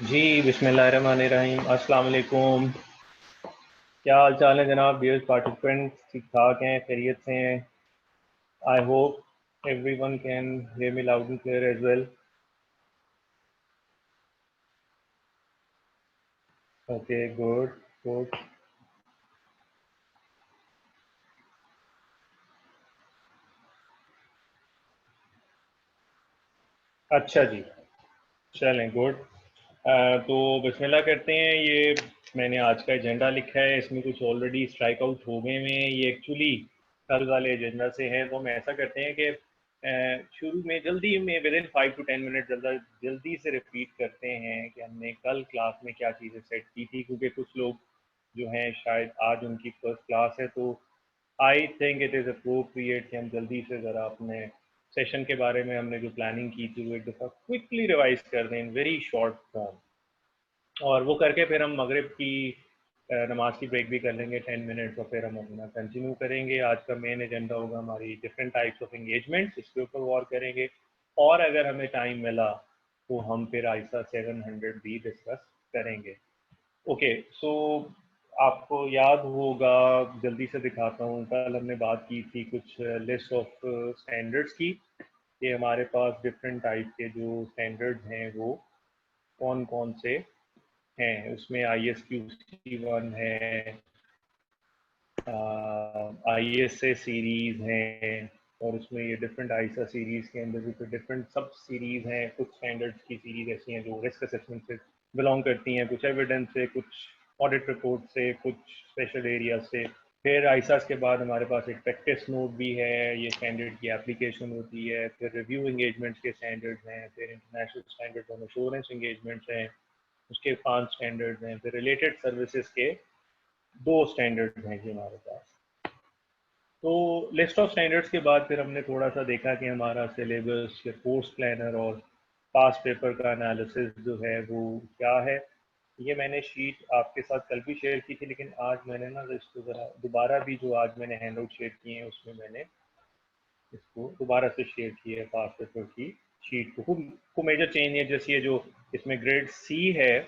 जी, बिस्मिल्लाहिर्रहमानिर्रहीम। अस्सलाम वालेकुम। क्या हाल चाल है जनाब? डियर पार्टिसिपेंट्स, ठीक ठाक हैं, खैरियत से हैं? I hope everyone can hear me loud and clear as well. Okay, good good. अच्छा जी, चलें, गुड। तो बिस्मिल्लाह करते हैं। ये मैंने आज का एजेंडा लिखा है, इसमें कुछ ऑलरेडी स्ट्राइक आउट हो गए हैं। ये एक्चुअली कल वाले एजेंडा से है। तो हम ऐसा करते हैं कि शुरू में जल्दी में विद इन 5 to 10 मिनट जल्दी से रिपीट करते हैं कि हमने कल क्लास में क्या चीज़ें सेट की थी, क्योंकि कुछ लोग जो हैं शायद आज उनकी फर्स्ट क्लास है। तो I think it is appropriate कि हम जल्दी से ज़रा अपने सेशन के बारे में हमने जो प्लानिंग की थी वो एक दफ़ा क्विकली रिवाइज कर दें इन वेरी शॉर्ट फॉर्म। और वो करके फिर हम मगरिब की नमाज की ब्रेक भी कर लेंगे 10 मिनट्स, और फिर हम अपना कंटिन्यू करेंगे। आज का मेन एजेंडा होगा हमारी डिफरेंट टाइप्स ऑफ एंगेजमेंट्स, इसके ऊपर वॉर करेंगे। और अगर हमें टाइम मिला तो हम फिर आइसा 700 भी डिस्कस करेंगे। ओके, सो आपको याद होगा, जल्दी से दिखाता हूँ, कल हमने बात की थी कुछ लिस्ट ऑफ स्टैंडर्ड्स की, कि हमारे पास डिफरेंट टाइप के जो स्टैंडर्ड्स हैं वो कौन कौन से हैं। उसमें ISQC1 है, ISA सीरीज हैं, और उसमें ये डिफरेंट आइसा सीरीज के अंदर भी डिफरेंट सब सीरीज हैं। कुछ स्टैंडर्ड्स की सीरीज ऐसी हैं जो रिस्क असेसमेंट से बिलोंग करती हैं, कुछ एविडेंस से, कुछ ऑडिट रिपोर्ट से, कुछ स्पेशल एरिया से। फिर आइसास के बाद हमारे पास एक प्रैक्टिस नोट भी है, ये स्टैंडर्ड की एप्लीकेशन होती है। फिर रिव्यू एंगेजमेंट्स के स्टैंडर्ड्स हैं, फिर international standards on assurance engagements हैं, उसके 5 स्टैंडर्ड्स हैं। फिर रिलेटेड सर्विसेज के 2 स्टैंडर्ड्स हैं जी हमारे पास। तो लिस्ट ऑफ स्टैंडर्ड्स के बाद फिर हमने थोड़ा सा देखा कि हमारा सिलेबस या कोर्स प्लानर और पास पेपर का एनालिसिस जो है वो क्या है। ये मैंने शीट आपके साथ कल भी शेयर की थी, लेकिन आज मैंने ना इसको ज़रा दोबारा भी, जो आज मैंने हैंड आउट शेयर किए हैं उसमें मैंने इसको दोबारा से शेयर किया है पास पेपर की शीट को मेजर चेंज है। जैसे ये जो इसमें ग्रेड सी है,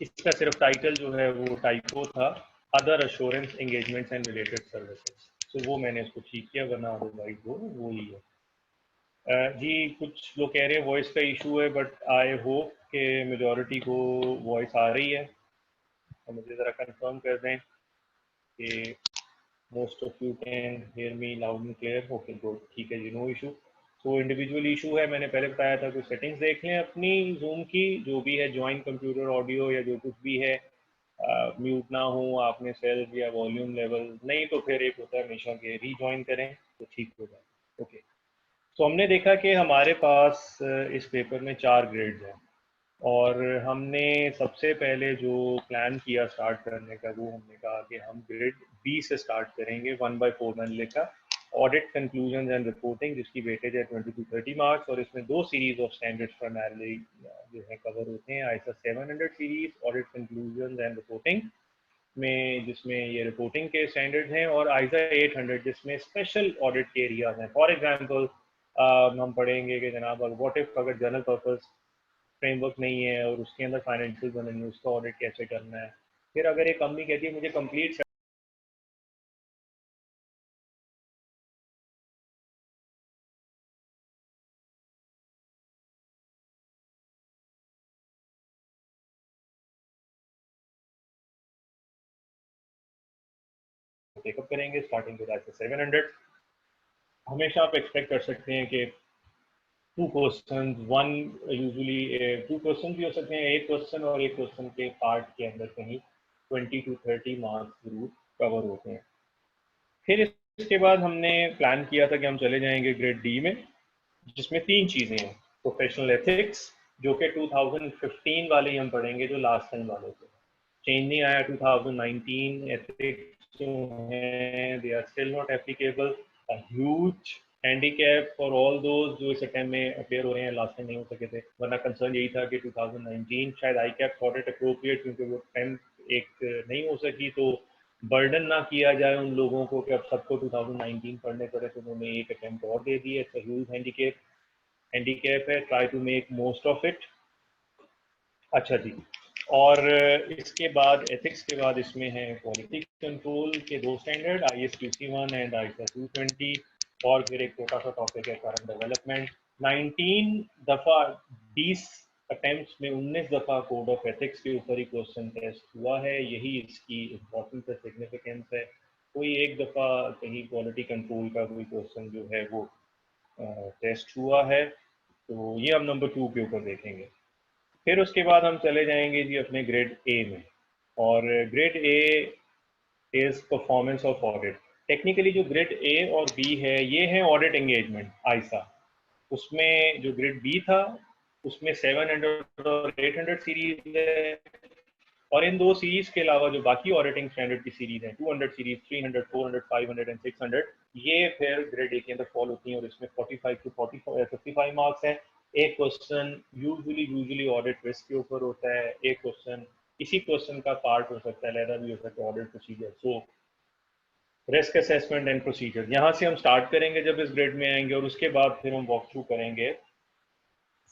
इसका सिर्फ टाइटल जो है वो टाइपो था, other assurance engagements and related services. तो वो मैंने इसको ठीक किया, वरना अदरवाइज वो ही है। जी, कुछ लोग कह रहे हैं वॉइस का इशू है, बट आई होप कि मेजॉरिटी को वॉइस आ रही है। तो मुझे ज़रा कंफर्म कर दें कि most of you can hear me loud and clear. Okay, good, ठीक है जी, नो इशू। तो इंडिविजुअल इशू है, मैंने पहले बताया था, कुछ सेटिंग्स देख लें अपनी जूम की, जो भी है ज्वाइन कंप्यूटर ऑडियो या जो कुछ भी है, म्यूट ना हो आपने सेल्फ या वॉल्यूम लेवल, नहीं तो फिर एक होता है हमेशा के रीजॉइन करें तो ठीक हो जाए। ओके, तो हमने देखा कि हमारे पास इस पेपर में 4 ग्रेड्स हैं, और हमने सबसे पहले जो प्लान किया स्टार्ट करने का, वो हमने कहा कि हम ग्रेड बी से स्टार्ट करेंगे। 1/4 मैंने लिखा, ऑडिट कंक्लूजन एंड रिपोर्टिंग, जिसकी वेटेज है 20 to 30 मार्क्स, और इसमें 2 सीरीज ऑफ स्टैंडर्ड्स प्राइमरली जो है कवर होते हैं। I saw 700 series audit conclusion and reporting में, जिसमें ये रिपोर्टिंग के स्टैंडर्ड हैं, और आईसा 800 जिसमें स्पेशल ऑडिट के एरियाज हैं। फॉर एग्जांपल हम पढ़ेंगे कि जनाब व्हाट इफ अगर जनरल पर्पस फ्रेमवर्क नहीं है और उसके अंदर फाइनेंशियल बनेंगे, उसका ऑडिट कैसे करना है। फिर अगर एक कंपनी कहती है मुझे कंप्लीट टेकअप करेंगे स्टार्टिंग विद 700, हमेशा आप एक्सपेक्ट कर सकते हैं कि 2 क्वेश्चन, वन यूजुअली 2 क्वेश्चन भी हो सकते हैं, एक क्वेश्चन और एक क्वेश्चन के पार्ट के अंदर कहीं 20 to 30 मार्क्स जरूर कवर होते हैं। फिर इसके बाद हमने प्लान किया था कि हम चले जाएंगे ग्रेड डी में, जिसमें 3 चीज़ें हैं। प्रोफेशनल एथिक्स, जो कि 2015 वाले ही हम पढ़ेंगे, जो लास्ट टाइम वाले थे, चेंज नहीं आया। 2019 एथिक्स जो हैं they are still not applicable, a huge handicap for all those जो इस अटेम्प्ट में अपेयर हो रहे हैं, लास्ट टाइम नहीं हो सके थे। वरना कंसर्न यही था कि 2019 शायद आई कैप थॉट इट अप्रोप्रिएट, क्योंकि वो अटेम्प्ट एक नहीं हो सकी, तो बर्डन ना किया जाए उन लोगों को कि अब सबको 2019 पढ़ने पड़े, तो उन्होंने एक अटेम्प्ट और दे दिए। इट्स अ ह्यूज हैंडीकैप है, try to make most of it. अच्छा जी। और इसके बाद एथिक्स के बाद इसमें है क्वालिटी कंट्रोल के दो स्टैंडर्ड, ISQC1 एंड ISA 220। और फिर एक छोटा सा टॉपिक है करंट डेवलपमेंट। 19 दफ़ा 20 अटेम्प्ट्स में 19 दफ़ा कोड ऑफ एथिक्स के ऊपर ही क्वेश्चन टेस्ट हुआ है। यही इसकी इम्पोर्टेंस है, सिग्निफिकेंस है। कोई एक दफ़ा कहीं क्वालिटी कंट्रोल का कोई क्वेश्चन जो है वो टेस्ट हुआ है। तो ये हम नंबर 2 के ऊपर देखेंगे। फिर उसके बाद हम चले जाएंगे जी अपने ग्रेड ए में। और grade A is performance of audit. Technically जो ग्रेड ए और बी है ये है ऑडिट एंगेजमेंट आईसा। उसमें जो ग्रेड बी था उसमें 700 और 800 सीरीज है। और इन दो सीरीज के अलावा जो बाकी ऑडिटिंग स्टैंडर्ड की सीरीज है 200 सीरीज, 300, 400, 500 एंड 600, ये फिर ग्रेड ए के अंदर फॉल होती हैं और इसमें 45 टू 55 मार्क्स है। एक क्वेश्चन यूजुअली ऑडिट रिस्क के ऊपर होता है, एक क्वेश्चन इसी क्वेश्चन का पार्ट हो सकता है, लहरा भी हो सकता है audit procedure. So risk assessment and procedure यहाँ से हम स्टार्ट करेंगे जब इस ग्रेड में आएंगे, और उसके बाद फिर हम वॉक थ्रू करेंगे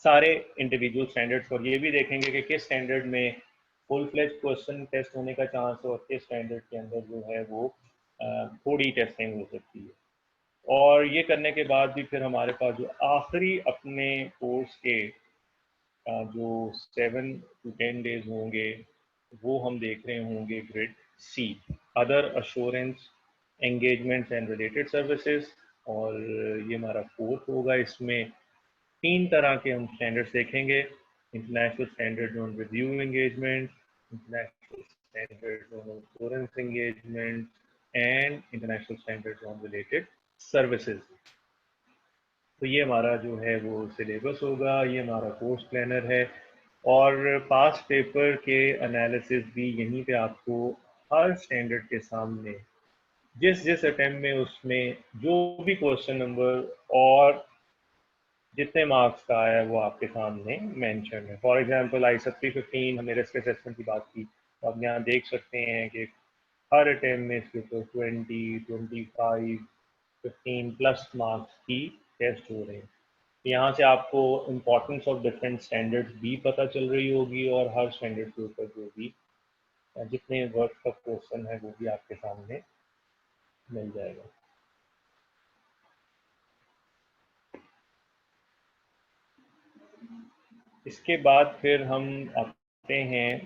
सारे इंडिविजुअल स्टैंडर्ड्स और ये भी देखेंगे कि किस स्टैंडर्ड में फुल फ्लेज क्वेश्चन टेस्ट होने का चांस है और किस स्टैंडर्ड के अंदर जो है वो थोड़ी टेस्टिंग हो सकती है। और ये करने के बाद भी फिर हमारे पास जो आखिरी अपने कोर्स के जो 7 to 10 डेज होंगे वो हम देख रहे होंगे grade C, other assurance engagements and related services. और ये हमारा फोर्थ होगा। इसमें 3 तरह के हम स्टैंडर्ड्स देखेंगे: international standard on review engagement, international standard on assurance engagement and international standard on related services. तो ये हमारा जो है वो सिलेबस होगा, ये हमारा कोर्स प्लानर है। और पास पेपर के एनालिसिस भी यहीं पे आपको हर स्टैंडर्ड के सामने जिस जिस अटेम्प्ट में उसमें जो भी क्वेश्चन नंबर और जितने मार्क्स का आया है वो आपके सामने मेंशन है। फॉर एग्जांपल ISA 315 हमने रिस्क असेसमेंट की बात की, तो आप यहाँ देख सकते हैं कि हर अटेम्प्ट में इसके ऊपर 20, 25, 15 प्लस मार्क्स की टेस्ट हो रहे हैं। यहाँ से आपको इम्पोर्टेंस ऑफ डिफरेंट स्टैंडर्ड्स भी पता चल रही होगी, और हर स्टैंडर्ड के ऊपर जो भी जितने वर्ड का क्वेश्चन है वो भी आपके सामने मिल जाएगा। इसके बाद फिर हम आते हैं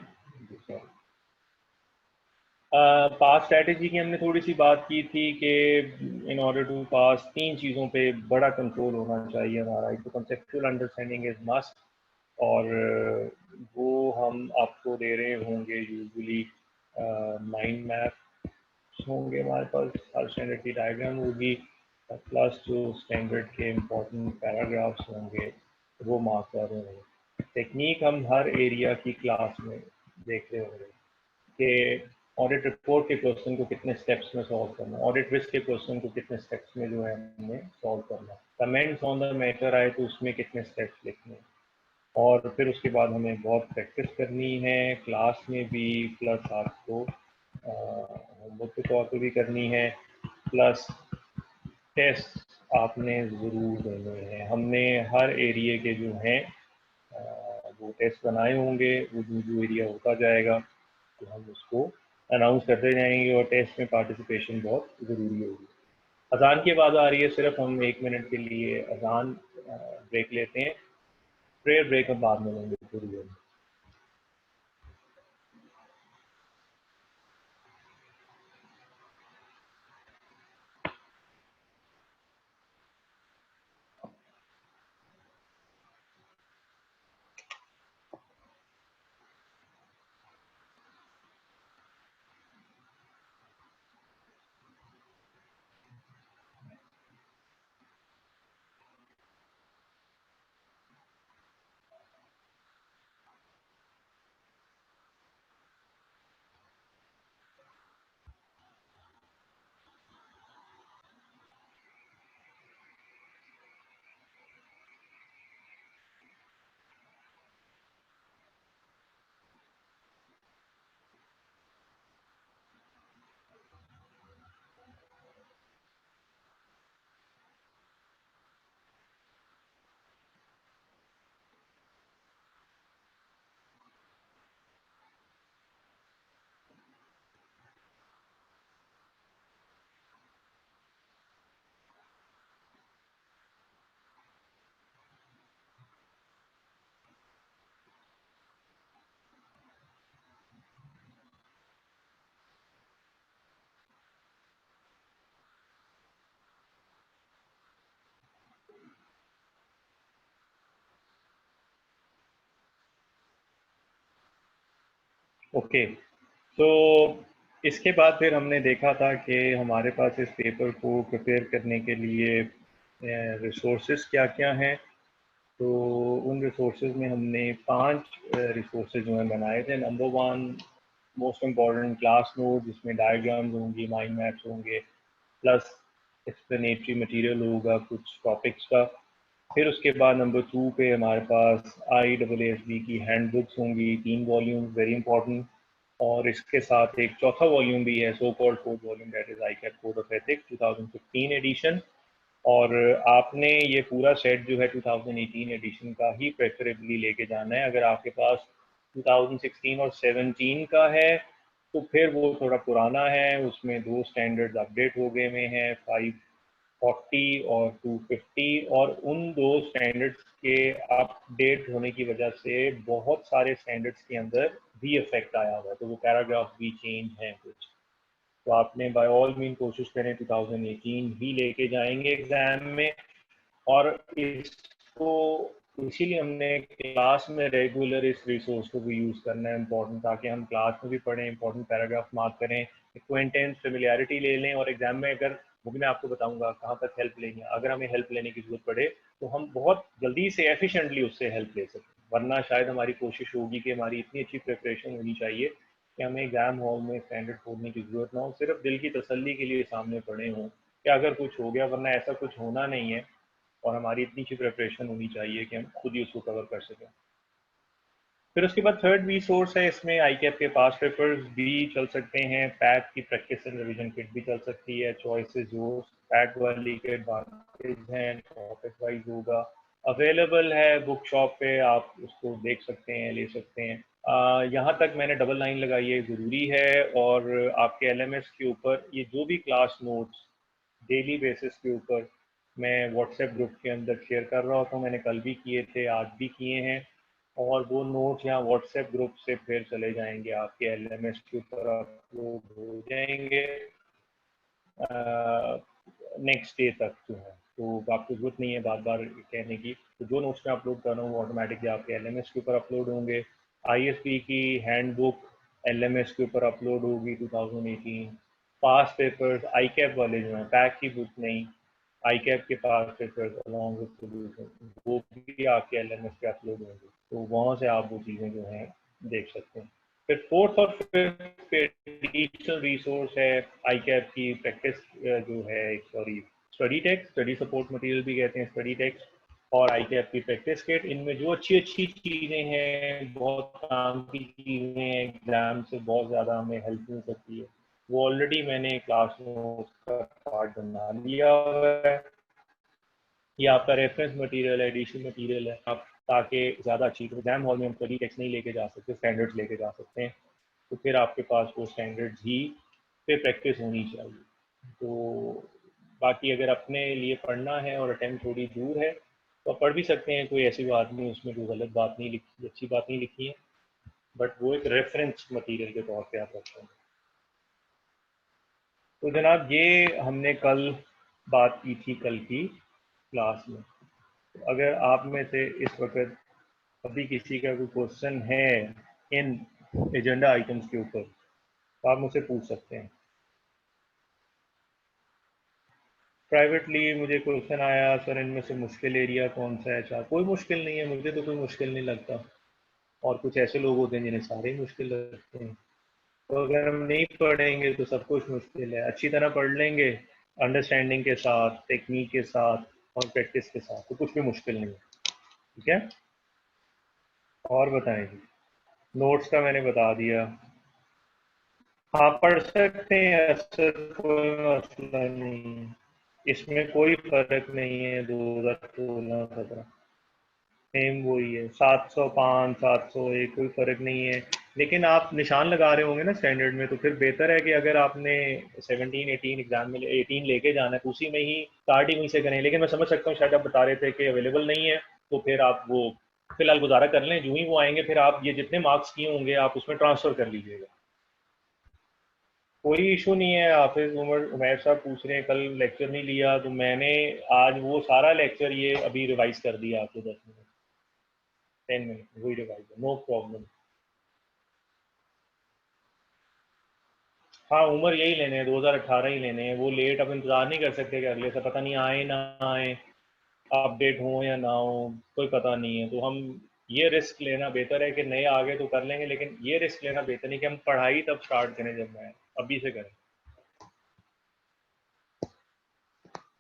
पास स्ट्रैटेजी की। हमने थोड़ी सी बात की थी कि इन ऑर्डर टू पास 3 चीज़ों पे बड़ा कंट्रोल होना चाहिए हमारा। एक तो कंसेप्चुअल अंडरस्टैंडिंग इज मस्ट, और वो हम आपको दे रहे होंगे यूजुअली माइंड मैप होंगे हमारे पास, हर स्टैंडर्ड की डायग्राम होगी, प्लस जो स्टैंडर्ड के इम्पोर्टेंट पैराग्राफ्स होंगे वो मार्क कर रहे होंगे। टेक्निक हम हर एरिया की क्लास में देख रहे होंगे कि ऑडिट रिपोर्ट के क्वेश्चन को कितने स्टेप्स में सॉल्व करना, ऑडिट रिस्क के क्वेश्चन को कितने स्टेप्स में जो है हमें सॉल्व करना, कमेंट्स ऑन द मैटर आए तो उसमें कितने स्टेप्स लिखने। और फिर उसके बाद हमें बहुत प्रैक्टिस करनी है क्लास में भी, प्लस आपको होमवर्क के तौर पे भी करनी है, प्लस टेस्ट आपने ज़रूर देने हैं। हमने हर एरिया के जो हैं वो टेस्ट बनाए होंगे, वो जो जो एरिया होता जाएगा तो हम उसको अनाउंस करते जाएंगे, और टेस्ट में पार्टिसिपेशन बहुत ज़रूरी होगी। अजान की आवाज़ आ रही है, सिर्फ हम 1 मिनट के लिए अजान ब्रेक लेते हैं। प्रेयर ब्रेक हम बाद में लेंगे थोड़ी देर में। ओके, तो इसके बाद फिर हमने देखा था कि हमारे पास इस पेपर को प्रिपेयर करने के लिए रिसोर्सेज क्या क्या हैं। तो उन रिसोर्सेज में हमने 5 रिसोर्सेज जो हैं बनाए थे। Number 1 most important class note, जिसमें डायग्राम्स होंगी, माइंड मैप्स होंगे, प्लस एक्सप्लेनेटरी मटेरियल होगा कुछ टॉपिक्स का। फिर उसके बाद नंबर 2 पे हमारे पास IAASB की हैंड बुक्स होंगी, 3 वॉल्यूम, वेरी इंपॉर्टेंट। और इसके साथ एक चौथा वॉल्यूम भी है, so called fourth volume, that is ICAP code of ethics 2015 edition. और आपने ये पूरा सेट जो है 2018 एडिशन का ही प्रेफरेबली लेके जाना है। अगर आपके पास 2016 और 17 का है तो फिर वो थोड़ा पुराना है, उसमें 2 स्टैंडर्ड्स अपडेट हो गए हुए हैं, 540 और 250। और उन 2 स्टैंडर्ड्स के अपडेट होने की वजह से बहुत सारे स्टैंडर्ड्स के अंदर भी इफेक्ट आया हुआ है, तो वो पैराग्राफ भी चेंज हैं कुछ। तो आपने बाय ऑल मीन कोशिश करें 2018 ही लेके जाएंगे एग्जाम में। और इसको इसीलिए हमने क्लास में रेगुलर इस रिसोर्स को भी यूज़ करना है इम्पोर्टेंट, ताकि हम क्लास में भी पढ़ें, इंपॉर्टेंट पैराग्राफ मार्क करें, एक्वेंटेंस फेमिलियरिटी ले लें, और एग्जाम में अगर, वो भी मैं आपको बताऊंगा कहाँ तक हेल्प लेंगे, अगर हमें हेल्प लेने की जरूरत पड़े तो हम बहुत जल्दी से एफिशिएंटली उससे हेल्प ले सकें। वरना शायद हमारी कोशिश होगी कि हमारी इतनी अच्छी प्रिपरेशन होनी चाहिए कि हमें एग्जाम हॉल में स्टैंडर्ड खोलने की जरूरत ना हो, सिर्फ दिल की तसल्ली के लिए सामने पढ़े हों कि अगर कुछ हो गया, वरना ऐसा कुछ होना नहीं है। और हमारी इतनी अच्छी प्रिपरेशन होनी चाहिए कि हम खुद ही उसको कवर कर सकें। फिर उसके बाद थर्ड रिसोर्स है, इसमें ICAP के पास पेपर्स भी चल सकते हैं, पैक की प्रैक्टिस एंड रिवीजन किट भी चल सकती है, चॉइसेस जो पैक वाली किट बाकीज हैं, टॉपिक वाइज होगा, अवेलेबल है बुक शॉप पे, आप उसको देख सकते हैं, ले सकते हैं। यहाँ तक मैंने डबल लाइन लगाई है, ज़रूरी है। और आपके LMS के ऊपर ये जो भी क्लास नोट्स डेली बेसिस के ऊपर मैं व्हाट्सएप ग्रुप के अंदर शेयर कर रहा होता हूँ, मैंने कल भी किए थे, आज भी किए हैं। और वो नोट्स यहाँ व्हाट्सएप ग्रुप से फिर चले जाएंगे, आपके LMS के ऊपर अपलोड हो जाएंगे नेक्स्ट डे तक जो है। तो आपको जरूरत नहीं है बार बार कहने की, तो जो नोट्स मैं अपलोड कर रहा हूँ वो ऑटोमेटिकली आपके LMS के ऊपर अपलोड होंगे। ISB की हैंड बुक LMS के ऊपर अपलोड होगी 2018। पास पेपर्स ICAP वाले जो हैं, पैक की बुक नहीं, ICAP के पास पेपर्स अलॉन्ग विद सॉल्यूशन, वो भी आपके LMS पे अपलोड होंगे, तो वहाँ से आप वो चीज़ें जो हैं देख सकते हैं। फिर फोर्थ और फिफ्थ एडिशनल रिसोर्स है ICAP की प्रैक्टिस जो है, sorry, study text, study support material भी कहते हैं स्टडी टेक्स्ट, और ICAP की प्रैक्टिस किट। इनमें जो अच्छी अच्छी चीज़ें हैं, बहुत काम की चीज़ें हैं, एग्जाम से बहुत ज़्यादा हमें हेल्प मिल सकती है, वो ऑलरेडी मैंने क्लास में उसका पार्ट बना लिया हुआ है। ये आपका रेफरेंस मटेरियल है, एडिशन मटेरियल है, आप ताकि ज़्यादा अच्छी, तो एग्जाम हॉल में हम स्टडी टेक्स्ट नहीं लेके जा सकते, स्टैंडर्ड्स लेके जा सकते हैं। तो फिर आपके पास वो स्टैंडर्ड्स ही पे प्रैक्टिस होनी चाहिए। तो बाकी अगर अपने लिए पढ़ना है और अटेम्प्ट थोड़ी दूर है तो आप पढ़ भी सकते हैं, कोई ऐसी बात नहीं, उसमें कोई गलत बात नहीं लिखी, अच्छी बात नहीं लिखी है, बट वो एक रेफरेंस मटेरियल के तौर पे आप रखते हैं। तो जनाब ये हमने कल बात की थी, कल की क्लास में। तो अगर आप में से इस वक्त अभी किसी का कोई क्वेश्चन है इन एजेंडा आइटम्स के ऊपर तो आप मुझसे पूछ सकते हैं। प्राइवेटली मुझे क्वेश्चन आया, सर इनमें से मुश्किल एरिया कौन सा है? अच्छा, कोई मुश्किल नहीं है, मुझे तो कोई मुश्किल नहीं लगता, और कुछ ऐसे लोग होते हैं जिन्हें सारे ही मुश्किल लगते हैं। तो अगर हम नहीं पढ़ेंगे तो सब कुछ मुश्किल है, अच्छी तरह पढ़ लेंगे, अंडरस्टैंडिंग के साथ, टेक्निक के साथ और प्रैक्टिस के साथ, तो कुछ भी मुश्किल नहीं है। ठीक है, और बताएंगे, नोट्स का मैंने बता दिया। हाँ पढ़ सकते हैं, अक्सर कोई मसला नहीं है, इसमें कोई फर्क नहीं है 2016-17, सेम वही है, 705 701, कोई फर्क नहीं है। लेकिन आप निशान लगा रहे होंगे ना स्टैंडर्ड में, तो फिर बेहतर है कि अगर आपने 17-18 एग्जाम में 18 लेके जाना है तो उसी में ही स्टार्ट ही वहीं से करें। लेकिन मैं समझ सकता हूँ, शायद आप बता रहे थे कि अवेलेबल नहीं है, तो फिर आप वो फिलहाल गुजारा कर लें, जो ही वो आएंगे फिर आप ये जितने मार्क्स किए होंगे आप उसमें ट्रांसफर कर लीजिएगा। कोई इशू नहीं है। हाफिज उमैर साहब पूछ रहे हैं कल लेक्चर नहीं लिया, तो मैंने आज वो सारा लेक्चर ये अभी रिवाइज कर दिया आपको, 10 मिनट 10 मिनट वही रिवाइज है, नो प्रॉब्लम। हाँ उम्र यही लेने हैं, 2018 ही लेने हैं। वो लेट अब इंतज़ार नहीं कर सकते कि अगले से पता नहीं आए ना आए, अपडेट हो या ना हो, कोई पता नहीं है। तो हम ये रिस्क लेना बेहतर है कि नए आगे तो कर लेंगे, लेकिन ये रिस्क लेना बेहतर नहीं कि हम पढ़ाई तब स्टार्ट करें जब मैं अभी से करें।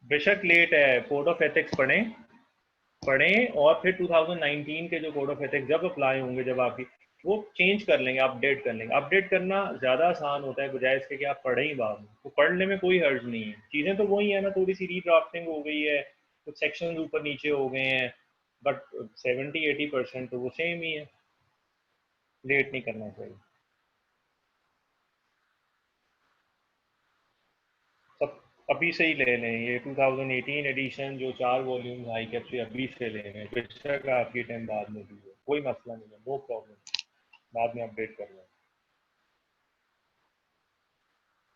बेशक लेट है, कोड ऑफ एथिक्स पढ़ें पढ़ें और फिर 2019 के जो कोड ऑफ एथिक्स जब अप्लाई होंगे, जब आपकी वो चेंज कर लेंगे, अपडेट कर लेंगे। अपडेट करना ज़्यादा आसान होता है बजाय इसके कि आप पढ़ें ही बाद में। तो पढ़ने में कोई हर्ज नहीं है, चीज़ें तो वही है ना, थोड़ी सी रीड्राफ्टिंग हो गई है, कुछ सेक्शन ऊपर नीचे हो गए हैं, बट 70-80% तो वो सेम ही है। लेट नहीं करना चाहिए। सब अभी से ही ले लें, ये 2018 एडिशन जो 4 वॉल्यूम हाई कैप से अभी से ले लें, बेशक आपकी टाइम बाद में भी हो, कोई मसला नहीं है, नो प्रॉब्लम, बाद में अपडेट कर लें।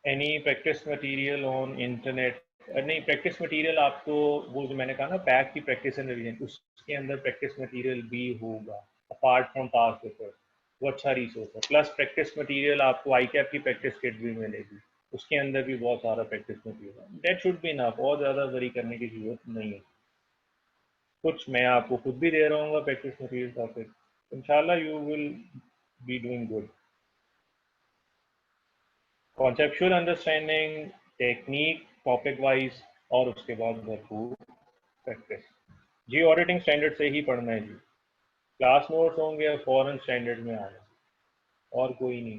Any practice material on internet? नहीं, प्रैक्टिस मटेरियल आपको वो जो मैंने कहा ना, पैक की प्रैक्टिस एंड रिवीजन, उसके अंदर प्रैक्टिस मटेरियल भी होगा अपार्ट फ्रॉम पास पेपर। वो अच्छा रिसोर्स है। प्लस प्रैक्टिस मटेरियल आपको आई कैप की प्रैक्टिस किट भी मिलेगी, उसके अंदर भी बहुत सारा प्रैक्टिस मटेरियल है। दैट शुड बी इनफ, और ज़्यादा वरी करने की जरूरत नहीं है। कुछ मैं आपको खुद भी दे रहा हूँ प्रैक्टिस मटेरियल का, फिर इंशाल्लाह you will be doing good. Conceptual understanding, technique topic wise, और उसके बाद भरपूर प्रैक्टिस। जी ऑडिटिंग स्टैंडर्ड से ही पढ़ना है जी। क्लास नोट्स होंगे फॉरेन स्टैंडर्ड में आना, और कोई नहीं।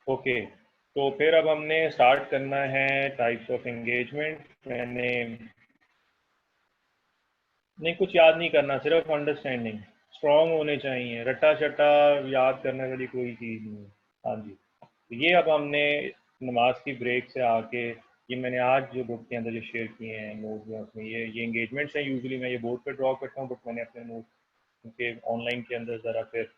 ओके, तो फिर अब हमने स्टार्ट करना है टाइप्स ऑफ एंगेजमेंट। मैंने नहीं, कुछ याद नहीं करना, सिर्फ अंडरस्टैंडिंग स्ट्रॉन्ग होने चाहिए, रट्टा चट्टा याद करने वाली कोई चीज़ नहीं है। हाँ जी, तो ये अब हमने नमाज की ब्रेक से आके, ये मैंने आज जो बुक के अंदर जो शेयर किए हैं नोट में, उसमें ये एंगेजमेंट्स हैं। यूजुअली मैं ये बोर्ड पे ड्रॉ करता हूँ, बट मैंने अपने नोट के ऑनलाइन के अंदर ज़रा फिर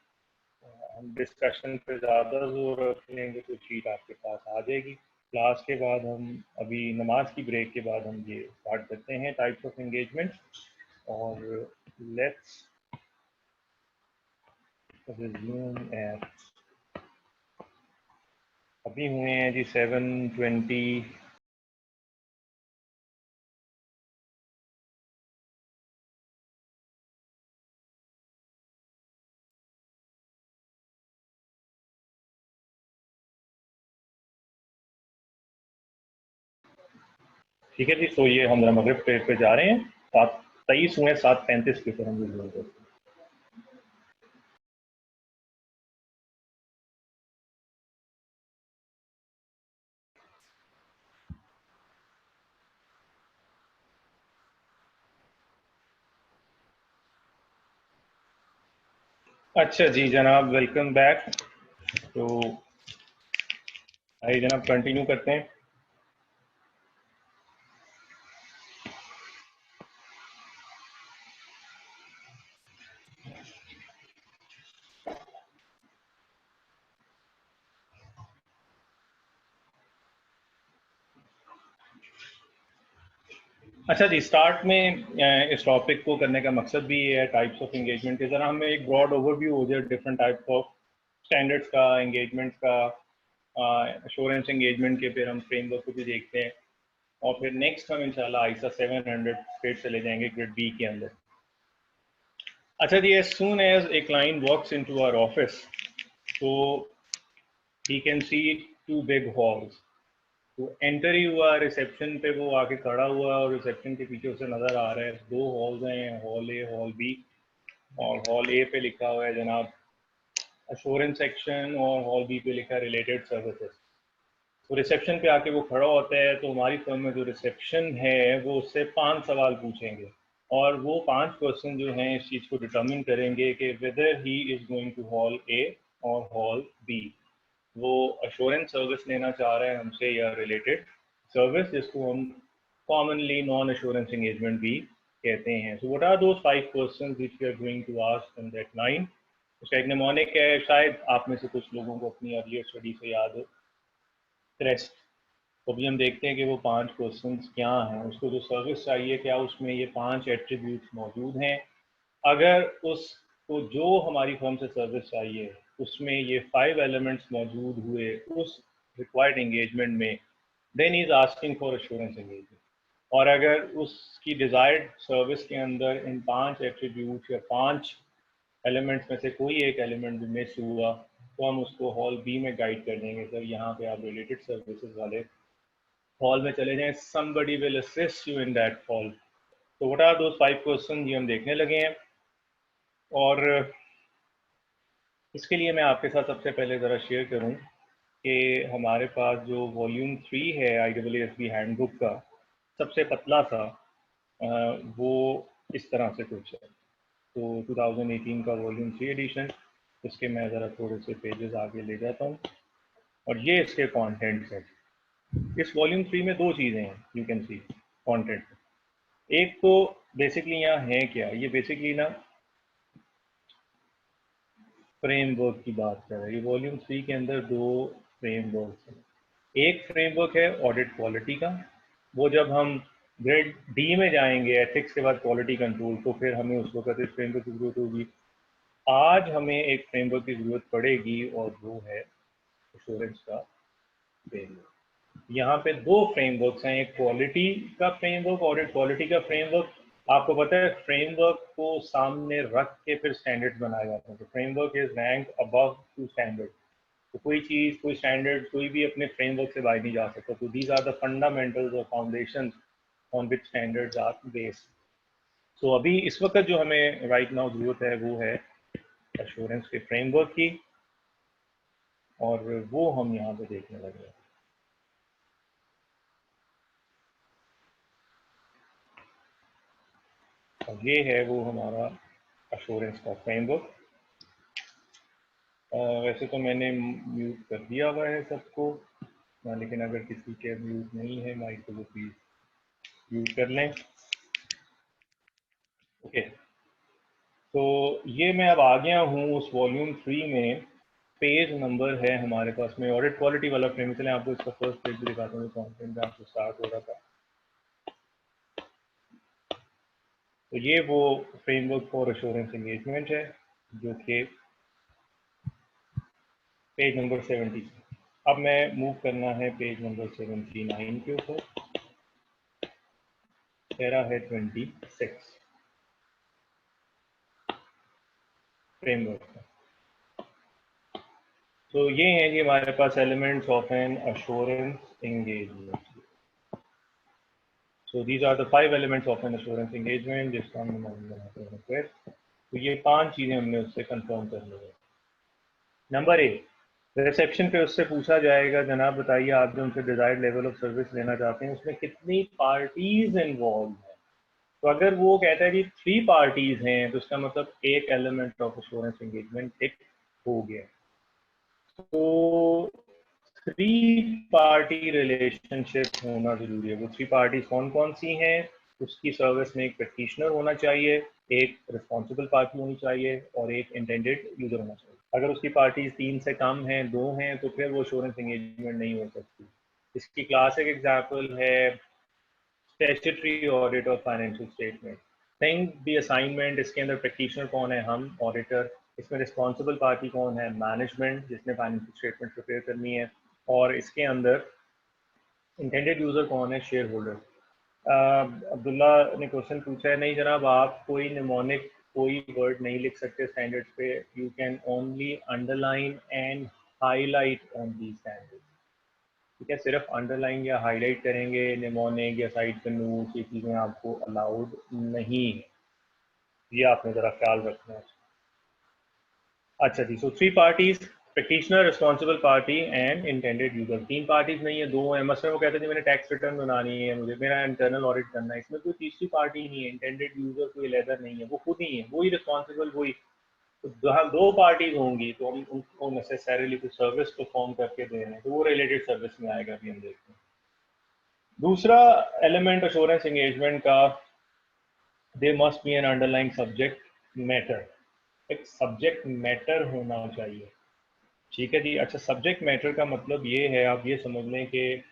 हम डिस्कशन पे ज़्यादा जोर रख लेंगे तो शीट आपके पास आ जाएगी। क्लास के बाद हम, अभी नमाज की ब्रेक के बाद हम ये स्टार्ट करते हैं टाइप्स ऑफ एंगेजमेंट। और लेट्स रिज्यूम एट, अभी हुए हैं जी 7:20। ठीक है जी, तो ये हम जरा मगरिब पे जा रहे हैं। 7:23 हुए, 7:35 के ऊपर हम रिज्यूम करते हैं। अच्छा जी जनाब, वेलकम बैक। तो आइए जनाब कंटिन्यू करते हैं। अच्छा जी, स्टार्ट में इस टॉपिक को करने का मकसद भी ये है, टाइप्स ऑफ एंगेजमेंट के, ज़रा हमें एक ब्रॉड ओवरव्यू हो जाए डिफरेंट टाइप्स ऑफ स्टैंडर्ड्स का, एंगेजमेंट का, एश्योरेंस एंगेजमेंट के, फिर हम फ्रेमवर्क को भी देखते हैं, और फिर नेक्स्ट हम इंशाल्लाह आईसा 700 फिर चले जाएंगे ग्रेड बी के अंदर। अच्छा जी, as soon as a client walks into our office, तो he can see two big halls. तो एंटर ही हुआ, रिसेप्शन पे वो आके खड़ा हुआ, और रिसेप्शन के पीछे उसे नज़र आ रहा है 2 हॉल्स हैं, हॉल ए, हॉल बी। और हॉल ए पे लिखा हुआ है जनाब अश्योरेंस सेक्शन, और हॉल बी पे लिखा है रिलेटेड सर्विसेज। तो रिसेप्शन पे आके वो खड़ा होता है, तो हमारी फर्म में जो रिसेप्शन है वो उससे 5 सवाल पूछेंगे, और वो 5 क्वेश्चन जो हैं इस चीज़ को डिटर्मिन करेंगे कि whether he is going to hall A और हॉल बी। वो अश्योरेंस सर्विस लेना चाह रहा है हमसे, या रिलेटेड सर्विस, जिसको हम कॉमनली नॉन अश्योरेंस एंगेजमेंट भी कहते हैं। So what are those 5 questions which we are going to ask in that line? उसका एक निमोनिक है, शायद आप में से कुछ लोगों को अपनी अर्लियर स्टडी से याद हो, क्रेस्ट। तो अभी हम देखते हैं कि वो 5 क्वेश्चंस क्या हैं, उसको जो सर्विस चाहिए क्या उसमें ये 5 एट्रीब्यूट्स मौजूद हैं। अगर उसको जो हमारी फर्म से सर्विस चाहिए उसमें ये 5 एलिमेंट्स मौजूद हुए उस रिक्वायर्ड एंगेजमेंट में, then is asking for assurance engagement. और अगर उसकी डिजायर्ड सर्विस के अंदर इन 5 एट्रीब्यूट या 5 एलिमेंट्स में से कोई एक एलिमेंट भी मिस हुआ तो हम उसको हॉल बी में गाइड कर देंगे, सर यहाँ पे आप रिलेटेड सर्विसेज वाले हॉल में चले जाएं, somebody will assist you in that hall। तो what are those 5 क्वेश्चन ये हम देखने लगे हैं। और इसके लिए मैं आपके साथ सबसे पहले ज़रा शेयर करूं कि हमारे पास जो वॉल्यूम 3 है ISSB हैंडबुक का सबसे पतला सा वो इस तरह से कुछ है। तो 2018 का वॉल्यूम 3 एडिशन, इसके मैं ज़रा थोड़े से पेजेस आगे ले जाता हूँ और ये इसके कंटेंट्स है। इस वॉल्यूम 3 में 2 चीज़ें हैं, यू कैन सी कंटेंट। एक तो बेसिकली यहाँ है क्या, ये बेसिकली ना फ्रेमवर्क की बात कर रहे हैं। ये वॉल्यूम 3 के अंदर 2 फ्रेमवर्क हैं। एक फ्रेमवर्क है ऑडिट क्वालिटी का, वो जब हम ग्रेड डी में जाएंगे एथिक्स के बाद क्वालिटी कंट्रोल तो फिर हमें उस वक्त इस फ्रेमवर्क की जरूरत होगी। आज हमें एक फ्रेमवर्क की जरूरत पड़ेगी और वो है एश्योरेंस का फ्रेमवर्क। यहाँ पे 2 फ्रेमवर्क्स हैं, एक क्वालिटी का फ्रेमवर्क, ऑडिट क्वालिटी का फ्रेमवर्क। आपको पता है फ्रेमवर्क को सामने रख के फिर स्टैंडर्ड्स बनाए जाते हैं। तो framework is rank above to standard. तो कोई चीज़ कोई स्टैंडर्ड कोई भी अपने फ्रेमवर्क से बाहर नहीं जा सकता। तो दीज आर द फंडामेंटल्स और foundation on which standards are based. तो अभी इस वक्त जो हमें राइट नाउ जरूरत है वो है एश्योरेंस के फ्रेमवर्क की, और वो हम यहाँ पे देखने लगे हैं। और ये है वो हमारा एश्योरेंस का फ्रेमवर्क। वैसे तो मैंने म्यूट कर दिया हुआ है सबको, लेकिन अगर किसी के म्यूट नहीं है माइक तो वो प्लीज म्यूट कर लें। ओके, तो ये मैं अब आ गया हूँ उस वॉल्यूम 3 में। पेज नंबर है हमारे पास में ऑडिट क्वालिटी वाला फ्रेम। चलें आपको इसका फर्स्ट पेज भी दिखाता हूँ, कॉन्टेंट आपको स्टार्ट हो रहा था। तो ये वो फ्रेमवर्क फॉर एश्योरेंस एंगेजमेंट है जो कि पेज नंबर 70। अब मैं मूव करना है पेज नंबर 79 के ऊपर, पैरा है 26 फ्रेमवर्क का। तो ये हैं जी हमारे पास elements of an assurance engagement. So these are the 5 elements of an assurance engagement जिसका हम बनाते हैं फिर। तो ये 5 चीजें हमने उससे कंफर्म करनी है। नंबर 1, रिसेप्शन पे उससे पूछा जाएगा जनाब बताइए आप जो उनसे डिजायर्ड लेवल ऑफ सर्विस लेना चाहते हैं उसमें कितनी पार्टीज इन्वॉल्व हैं। तो अगर वो कहता है कि 3 पार्टीज हैं तो उसका मतलब एक एलिमेंट ऑफ एश्योरेंस एंगेजमेंट टिक हो गया। तो 3 पार्टी रिलेशनशिप होना जरूरी है। वो 3 पार्टीज कौन कौन सी हैं? उसकी सर्विस में एक प्रैक्टिशनर होना चाहिए, एक रिस्पॉन्सिबल पार्टी होनी चाहिए और एक इंटेंडेड यूजर होना चाहिए। अगर उसकी पार्टीज 3 से कम हैं, 2 हैं, तो फिर वो एश्योरेंस एंगेजमेंट नहीं हो सकती। इसकी क्लासिक एग्जाम्पल है स्टैट्यूटरी ऑडिट और financial statement. Think the assignment, इसके अंदर प्रैक्टिशनर कौन है? हम ऑडिटर। इसमें रिस्पॉन्सिबल पार्टी कौन है? मैनेजमेंट, जिसने फाइनेंशियल स्टेटमेंट प्रिपेयर करनी है। और इसके अंदर इंटेंडेड यूजर कौन है? Share holder. अब्दुल्ला ने क्वेश्चन पूछा है, नहीं जनाब आप कोई निमोनिक कोई वर्ड नहीं लिख सकते स्टैंडर्ड्स पे, you can only underline and highlight on the standard. ठीक है, सिर्फ अंडरलाइन या हाईलाइट करेंगे, निमोनिक या साइड पे नोट्स, ये चीज़ें आपको अलाउड नहीं, ये आपने ज़रा ख्याल रखना है। अच्छा जी, सो 3 parties, practitioner, responsible party and intended user. 3 parties नहीं है, 2 है। मसलन वो कहते थे मैंने टैक्स रिटर्न बनानी है, मुझे मेरा इंटरनल ऑडिट करना है, इसमें कोई तीसरी पार्टी नहीं है, इंटेंडेड यूजर कोई लेदर नहीं है, वो खुद ही है, वही रिस्पॉन्सिबल वही। तो जहाँ 2 पार्टीज होंगी तो हम उनको नेसेसरीली कुछ सर्विस परफॉर्म करके दे रहे हैं, तो वो रिलेटेड सर्विस में आएगा, अभी हम देखते हैं। दूसरा एलिमेंट एश्योरेंस एंगेजमेंट का, they must be N underlying subject matter. एक सब्जेक्ट मैटर होना चाहिए। ठीक है जी। अच्छा, सब्जेक्ट मैटर का मतलब ये है, आप ये समझ लें कि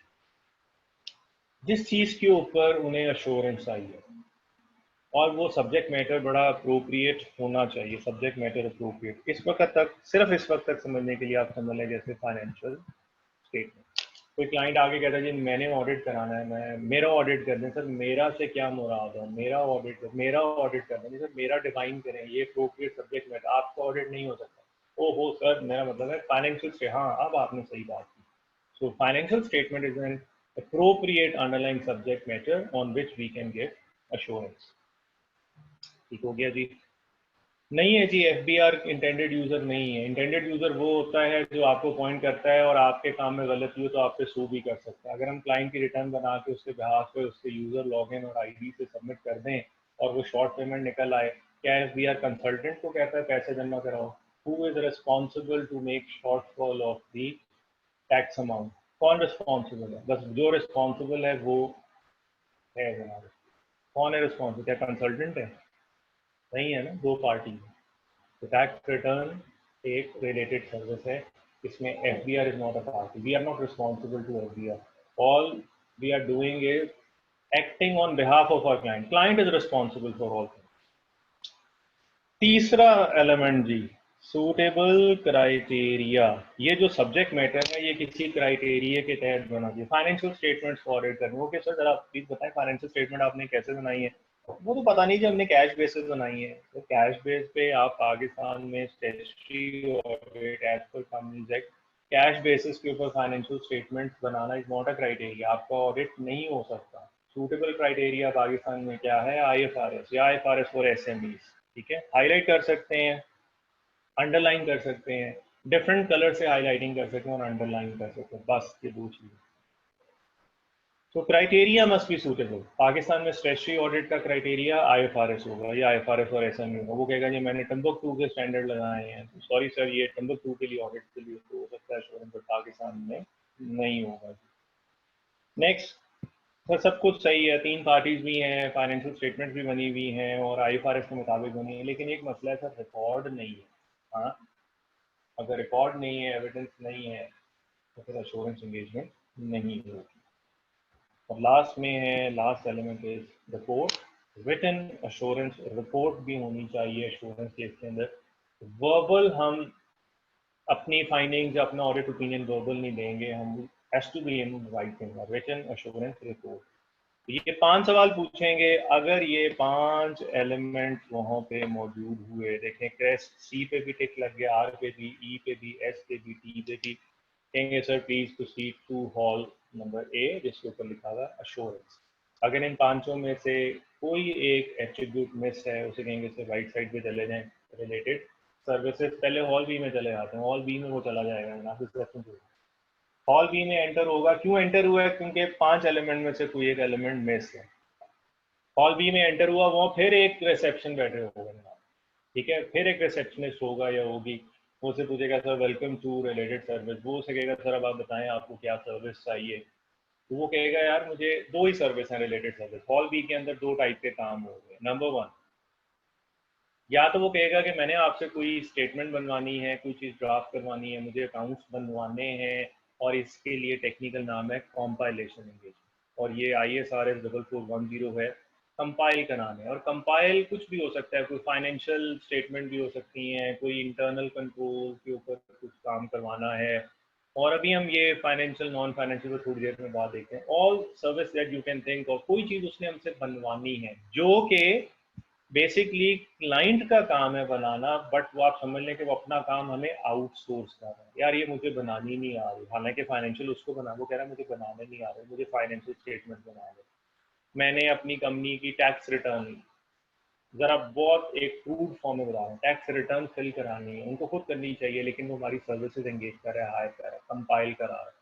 जिस चीज़ के ऊपर उन्हें एश्योरेंस आई है, और वो सब्जेक्ट मैटर बड़ा अप्रोप्रिएट होना चाहिए, सब्जेक्ट मैटर अप्रोप्रिएट। इस वक्त तक, सिर्फ इस वक्त तक समझने के लिए आप समझ लें जैसे फाइनेंशियल स्टेटमेंट। कोई क्लाइंट आगे कहता है जी मैंने ऑडिट कराना है, मैं मेरा ऑडिट कर दें। सर मेरा से क्या मुराद है, मेरा ऑडिट कर दें। सर मेरा डिफाइन करें, ये अप्रोप्रिएट सब्जेक्ट मैटर, आपका ऑडिट नहीं हो सकता। ओहो सर मेरा मतलब है फाइनेंशियल से। हाँ अब आपने सही बात की। So financial statement is an appropriate underlying subject matter on which we can get assurance। ठीक हो गया जी। नहीं है जी, FBR इंटेंडेड यूजर नहीं है। इंटेंडेड यूजर वो होता है जो आपको पॉइंट करता है और आपके काम में गलती हो तो आप पे सू भी कर सकता है। अगर हम क्लाइंट की रिटर्न बना के उसके बिहाफ पे उसके यूजर लॉगिन और आईडी से सबमिट कर दें और वो शॉर्ट पेमेंट निकल आए, क्या FBR कंसल्टेंट को कहता है पैसे जमा कराओ? Who is responsible to make shortfall of the tax amount? कौन रिस्पॉन्सिबल है? बस जो रिस्पॉन्सिबल है वो है हमारे। कौन है रिस्पॉन्सिबल? क्या कंसल्टेंट है? नहीं है ना, दो पार्टी है। तो टैक्स रिटर्न एक रिलेटेड सर्विस है, इसमें FBR is not a party. We are not responsible to FBR। All we are doing is acting on behalf of our client. Client is responsible for all. तीसरा element जी, suitable criteria. ये जो subject matter है ये किसी criteria के तहत बना चाहिए। फाइनेंशियल स्टेटमेंट्स ऑडिट करने, ओके सर जरा प्लीज बताएं फाइनेंशियल स्टेटमेंट आपने कैसे बनाई है? वो तो पता नहीं जी, हमने कैश बेसिस बनाई है। तो कैश बेस पे आप पाकिस्तान में statutory audit as per companies act, cash basis के ऊपर फाइनेंशियल स्टेटमेंट्स बनाना इज नॉट अ क्राइटेरिया, आपका ऑडिट नहीं हो सकता। सूटेबल क्राइटेरिया पाकिस्तान में क्या है? IFRS या IFRS फॉर SMEs। ठीक है, हाईलाइट कर सकते हैं, अंडरलाइन कर सकते हैं, डिफरेंट कलर से हाईलाइटिंग कर सकते हैं और अंडरलाइन कर सकते हैं, बस ये दो चीजें। तो criteria must be suitable. Pakistan में स्टैट्यूटरी ऑडिट का क्राइटेरिया IFRS होगा या IFRS और SME होगा। वो कहेगा जी मैंने टम्बकटू के स्टैंडर्ड लगाए हैं, तो सॉरी सर ये टम्बकटू के लिए ऑडिट के लिए तो हो सकता है एश्योरेंस, बट पाकिस्तान में नहीं होगा। नेक्स्ट सर सब कुछ सही है, तीन पार्टीज भी हैं, फाइनेंशियल स्टेटमेंट भी बनी हुई हैं और IFRS के मुताबिक बनी है, लेकिन एक मसला है सर, रिकॉर्ड नहीं है। हाँ, अगर रिकॉर्ड नहीं है, एविडेंस नहीं है, तो फिर एश्योरेंस एंगेजमेंट नहीं होगी। और लास्ट में है, last element is report. Written assurance report भी होनी चाहिए एश्योरेंस केस के अंदर। वर्बल हम अपनी फाइंडिंग्स, अपना ऑडिट ओपिनियन वर्बल नहीं देंगे, हम has to be in writing, written assurance report. ये 5 सवाल पूछेंगे। अगर ये 5 एलिमेंट वहां पे मौजूद हुए, देखें क्रेस्ट C पे भी टिक लग गया, R पे भी, E पे भी, S पे भी, T पे भी, कहेंगे sir please proceed to hall number A जिसके ऊपर लिखा हुआ अश्योरेंस। अगर इन पांचों में से कोई एक एट्रीब्यूट मिस है, उसे कहेंगे सर राइट साइड पे चले जाएं, रिलेटेड सर्विसेज। पहले हॉल बी में चले जाते हैं, हॉल बी में वो चला जाएगा ना, हॉल बी में एंटर होगा। क्यों एंटर हुआ है? क्योंकि 5 एलिमेंट में से कोई एक एलिमेंट मिस है। हॉल बी में एंटर हुआ, वो फिर एक रिसेप्शन बैठे होगा जनाब, ठीक है, फिर एक रिसेप्शनिस्ट होगा या होगी, वो से पूछेगा sir welcome to related service. वो उसे कहेगा सर अब आप बताएं आपको क्या सर्विस चाहिए। तो वो कहेगा यार मुझे 2 ही सर्विस हैं रिलेटेड सर्विस। हॉल बी के अंदर 2 टाइप के काम हो गए। नंबर 1, या तो वो कहेगा कि मैंने आपसे कोई स्टेटमेंट बनवानी है, कोई चीज़ ड्राफ्ट करवानी है, मुझे अकाउंट्स बनवाने हैं और इसके लिए टेक्निकल नाम है कंपाइलेशन एंगेजमेंट और ये ISRS 4410 है, कंपाइल कराना है। और कंपाइल कुछ भी हो सकता है, कोई फाइनेंशियल स्टेटमेंट भी हो सकती हैं, कोई इंटरनल कंट्रोल के ऊपर कुछ काम करवाना है। और अभी हम ये फाइनेंशियल नॉन फाइनेंशियल थोड़ी देर में बात देखते हैं। All service that you can think of, कोई चीज़ उसने हमसे बनवानी है जो कि बेसिकली क्लाइंट का काम है बनाना, बट वो आप समझ लें कि वो अपना काम हमें आउटसोर्स कर रहा है। यार ये मुझे बनानी नहीं आ रही, हालांकि फाइनेंशियल उसको बना, वो कह रहा है मुझे बनाने नहीं आ रहे, मुझे फाइनेंशियल स्टेटमेंट बना दे। मैंने अपनी कंपनी की टैक्स रिटर्न, जरा बहुत एक क्रूड फॉर्म में बता रहा हूँ, टैक्स रिटर्न फिल करानी है, उनको खुद करनी चाहिए, लेकिन वो हमारी सर्विसेज एंगेज कर रहा है, हायर कर रहा है, कंपाइल करा रहा है।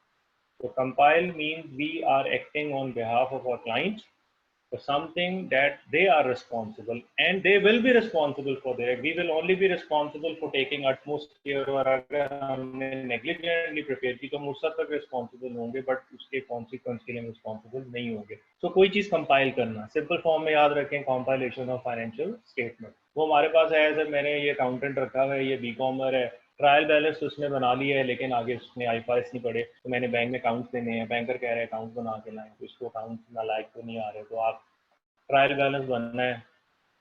तो compile means we are acting on behalf of our client for something that they are responsible and they will be responsible for their, we will only be responsible for taking utmost care। और अगर हमने negligently prepare की तो हम उस तक responsible होंगे, but उसके consequence के लिए responsible नहीं होंगे। तो कोई चीज़ कंपाइल करना, सिंपल फॉर्म में याद रखें, कंपाइलेशन ऑफ फाइनेंशियल स्टेटमेंट। वो हमारे पास है सर, मैंने ये अकाउंटेंट रखा हुआ है, ये बीकॉमर है, ट्रायल बैलेंस तो उसने बना लिया है लेकिन आगे उसने IFRS नहीं पढ़े, तो मैंने बैंक में अकाउंट्स देने हैं, बैंकर कह रहे हैं अकाउंट बना के लाएं, तो इसको अकाउंट ना लायक तो नहीं आ रहे, तो आप ट्रायल बैलेंस बनना है,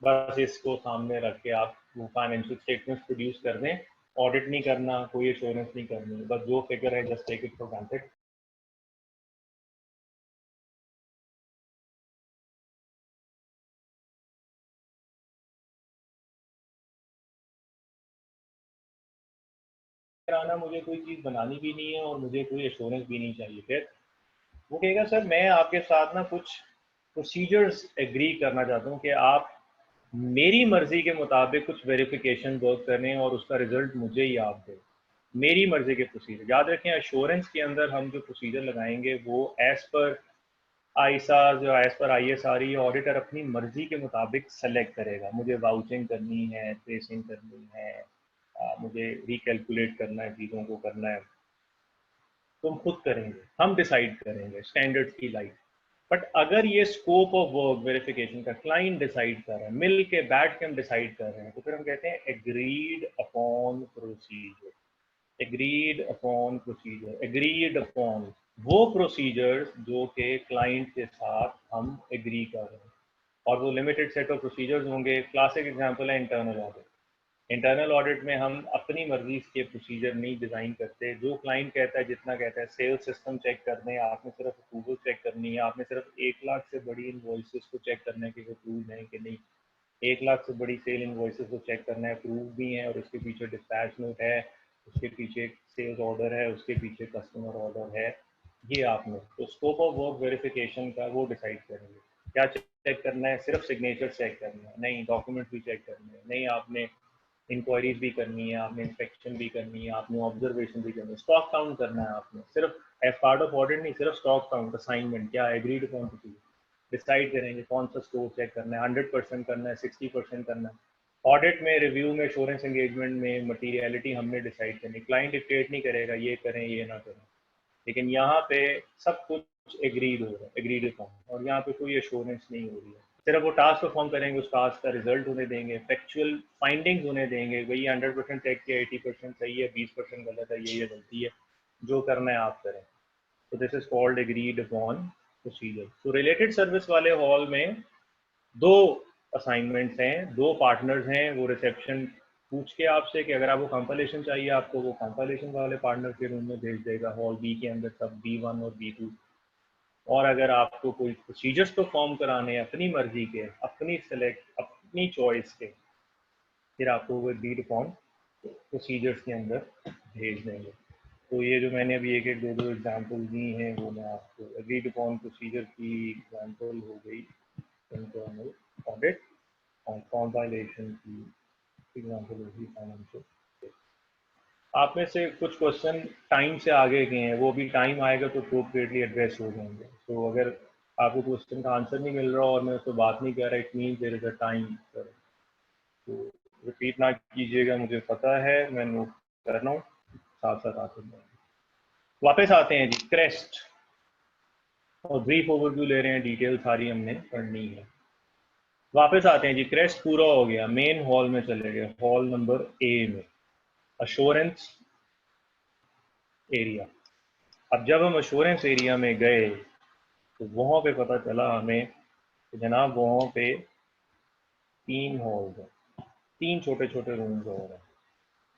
बस इसको सामने रख के आप वो फाइनेंशियल स्टेटमेंट्स प्रोड्यूस कर दें, ऑडिट नहीं करना, कोई एश्योरेंस नहीं करनी, बस जो फिगर है just take it for granted. कराना, मुझे कोई चीज़ बनानी भी नहीं है और मुझे कोई एश्योरेंस भी नहीं चाहिए। फिर वो कहेगा सर मैं आपके साथ ना कुछ प्रोसीजर्स एग्री करना चाहता हूँ कि आप मेरी मर्जी के मुताबिक कुछ वेरिफिकेशन वर्क करें और उसका रिजल्ट मुझे ही आप दें, मेरी मर्जी के प्रोसीजर। याद रखें एश्योरेंस के अंदर हम जो प्रोसीजर लगाएंगे वो एज पर आईसा, जो एज पर ISRE ऑडिटर अपनी मर्जी के मुताबिक सेलेक्ट करेगा। मुझे वाउचिंग करनी है, ट्रेसिंग करनी है, मुझे रिकैलकुलेट करना है, चीज़ों को करना है, तुम खुद करेंगे, हम डिसाइड करेंगे स्टैंडर्ड्स की लाइट। बट अगर ये स्कोप ऑफ वर्क वेरिफिकेशन का क्लाइंट डिसाइड कर रहे हैं, मिल के बैठ के हम डिसाइड कर रहे हैं, तो फिर हम कहते हैं agreed upon procedure. Agreed upon procedure, agreed upon वो प्रोसीजर्स जो के क्लाइंट के साथ हम एग्री कर रहे हैं। और वो लिमिटेड सेट ऑफ प्रोसीजर्स होंगे। क्लासिक एग्जांपल है इंटरनल ऑडिट। इंटरनल ऑडिट में हम अपनी मर्जी के प्रोसीजर नहीं डिज़ाइन करते, जो क्लाइंट कहता है जितना कहता है। सेल्स सिस्टम चेक करने हैं, आपने सिर्फ अप्रूवल चेक करनी है, आपने सिर्फ 1 लाख से बड़ी इनवॉइसेस को चेक करना है कि वो अप्रूव हैं कि नहीं। 1 लाख से बड़ी सेल इनवॉइसेस को चेक करना है, अप्रूव भी हैं और उसके पीछे डिस्पैच नोट है, उसके पीछे सेल्स ऑर्डर है, उसके पीछे कस्टमर ऑर्डर है। ये आपने तो स्कोप ऑफ वर्क वेरिफिकेशन का वो डिसाइड करेंगे। क्या चेक करना है? सिर्फ सिग्नेचर चेक करना है? नहीं, डॉक्यूमेंट भी चेक करने हैं? नहीं, आपने इंक्वायरीज भी करनी है, आपने इंस्पेक्शन भी करनी है, आपने ऑब्जर्वेशन भी करनी है, स्टॉक काउंट करना है आपने। सिर्फ एज पार्ट ऑफ ऑडिट नहीं, सिर्फ स्टॉक काउंट, असाइनमेंट क्या एग्रीड अपॉन डिसाइड करेंगे कौन सा स्टोर चेक करना है, 100% करना है, 60% करना है। ऑडिट में, रिव्यू में, एश्योरेंस एंगेजमेंट में मटीरियलिटी हमने डिसाइड करनी। क्लाइंट डिक्टेट नहीं करेगा ये करें ये ना करें, लेकिन यहाँ पे सब कुछ एग्रीड हो रहा है, एग्रीड अपॉन, और यहाँ पे कोई एश्योरेंस नहीं हो रही है। सिर्फ वो टास्क परफॉर्म करेंगे, उस टास्क का रिजल्ट उन्हें देंगे, फैक्चुअल फाइंडिंग्स उन्हें देंगे, भई 100% चेक किया, 80% सही है, 20% गलत है, ये गलती है, जो करना है आप करें। तो this is called agreed upon procedure. तो रिलेटेड सर्विस वाले हॉल में दो असाइनमेंट्स हैं, दो पार्टनर्स हैं। वो रिसेप्शन पूछ के आपसे कि अगर आपको कंपाइलेशन चाहिए, आपको वो कंपाइलेशन वाले पार्टनर के रूम में भेज देगा, हॉल बी के अंदर सब B1 और B2। और अगर आपको कोई प्रोसीजर्स परफॉर्म कराने हैं अपनी मर्जी के, अपनी सेलेक्ट, अपनी चॉइस के, फिर आपको वो एग्रीड अपॉन प्रोसीजर्स के अंदर भेज देंगे। तो ये जो मैंने अभी एक एक दो दो एग्जांपल दी हैं, वो मैं आपको एग्रीड अपॉन प्रोसीजर की एग्जांपल हो गई इंटरनल ऑडिट, और कंपाइलेशन की एग्जांपल होगी फाइनेंशियल। आप में से कुछ क्वेश्चन टाइम से आगे गए हैं, वो भी टाइम आएगा तो अप्रोप्रिएटली एड्रेस हो जाएंगे। तो अगर आपको क्वेश्चन का आंसर नहीं मिल रहा और मैं उसको बात नहीं कर रहा, it mean there is a time. तो रिपीट ना कीजिएगा, मुझे पता है, मैं नोट कर रहा हूँ, साथ साथ आते हैं। वापस आते हैं जी, क्रेस्ट, और ब्रीफ ओवरव्यू ले रहे हैं, डिटेल सारी हमने पढ़नी है। वापस आते हैं जी, क्रेस्ट पूरा हो गया, मेन हॉल में चले गए, हॉल नंबर A में, अश्योरेंस एरिया। अब जब हम अश्योरेंस एरिया में गए तो वहाँ पे पता चला हमें कि जनाब वहाँ पे 3 हॉल्स हैं, 3 छोटे छोटे रूम्स और हैं।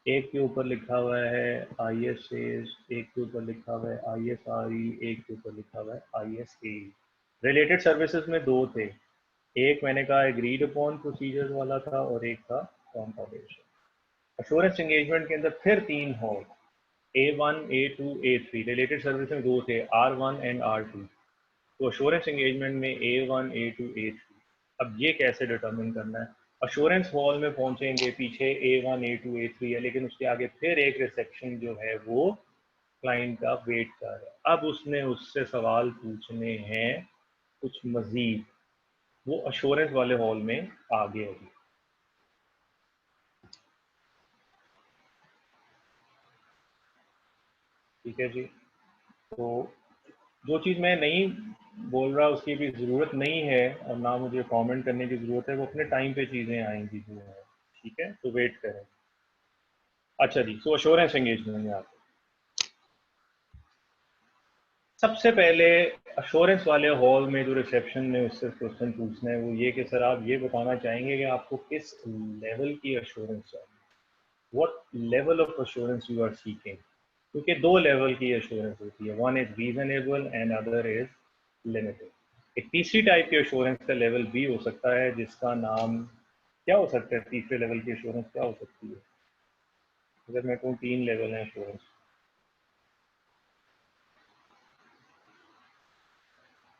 एक के ऊपर लिखा हुआ है ISAs, एक के ऊपर लिखा हुआ है ISRE, एक के ऊपर लिखा हुआ है ISAE। रिलेटेड सर्विसेज में 2 थे, एक मैंने कहा एग्रीड अपॉन प्रोसीजर्स वाला था और एक था कंपाइलेशन। अश्योरेंस एंगेजमेंट के अंदर फिर 3 hall, A1, A2, A3। Related service में 2 थे, R1 एंड R2। तो अश्योरेंस एंगेजमेंट में A1, A2, A3। अब ये कैसे डिटरमिन करना है? अश्योरेंस हॉल में पहुंचेंगे, पीछे A1, A2, A3 है, लेकिन उसके आगे फिर एक रिसेप्शन जो है वो क्लाइंट का वेट कर रहा है। अब उसने उससे सवाल पूछने हैं कुछ मजीद, वो अश्योरेंस वाले हॉल में आ गया जी। ठीक है जी। तो जो चीज़ मैं नहीं बोल रहा उसकी भी ज़रूरत नहीं है और ना मुझे कमेंट करने की ज़रूरत है, वो अपने टाइम पे चीज़ें आएंगी जो है। ठीक है, तो वेट करें। अच्छा जी, तो अश्योरेंस एंगेजमेंट में आते सबसे पहले अश्योरेंस वाले हॉल में जो रिसेप्शन में उससे क्वेश्चन पूछना है वो ये कि सर आप ये बताना चाहेंगे कि आपको किस लेवल की अश्योरेंस चाहिए, what level of assurance you are seeking. क्योंकि दो लेवल की अश्योरेंस होती है, one is reasonable and other is limited. एक तीसरी टाइप की अश्योरेंस का लेवल भी हो सकता है जिसका नाम क्या हो सकता है, तीसरे लेवल की अश्योरेंस क्या हो सकती है? अगर मैं कहूँ 3 लेवल है अश्योरेंस।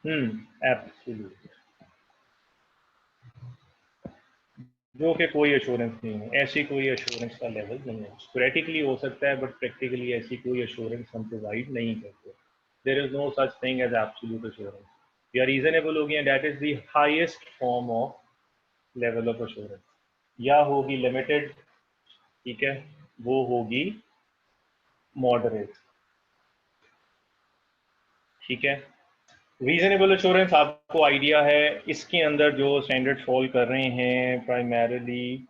एब्सोल्यूट, जो कि कोई एश्योरेंस नहीं है, ऐसी कोई एश्योरेंस का लेवल नहीं है। थ्योरेटिकली हो सकता है बट प्रैक्टिकली ऐसी कोई एश्योरेंस हम प्रोवाइड नहीं करते। There is no such thing as absolute assurance. या रीजनेबल होगी and that is the highest form of level of assurance, या होगी लिमिटेड, ठीक है, वो होगी मॉडरेट, ठीक है। रीजनेबल एश्योरेंस आपको आइडिया है, इसके अंदर जो स्टैंडर्ड फॉल कर रहे हैं प्राइमरीली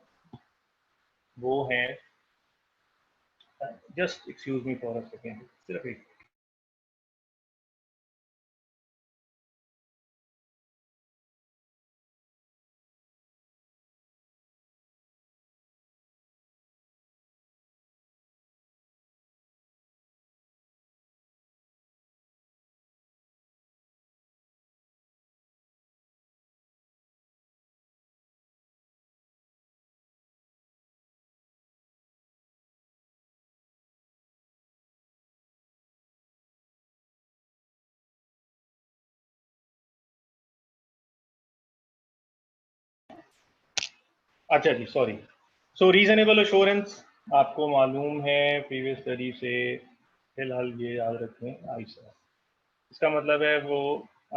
वो हैं, just excuse me for a second, सिर्फ एक। अच्छा जी, सॉरी। सो रीजनेबल एश्योरेंस आपको मालूम है प्रीवियस स्टडी से, फिलहाल ये याद रखें आईसा, इसका मतलब है वो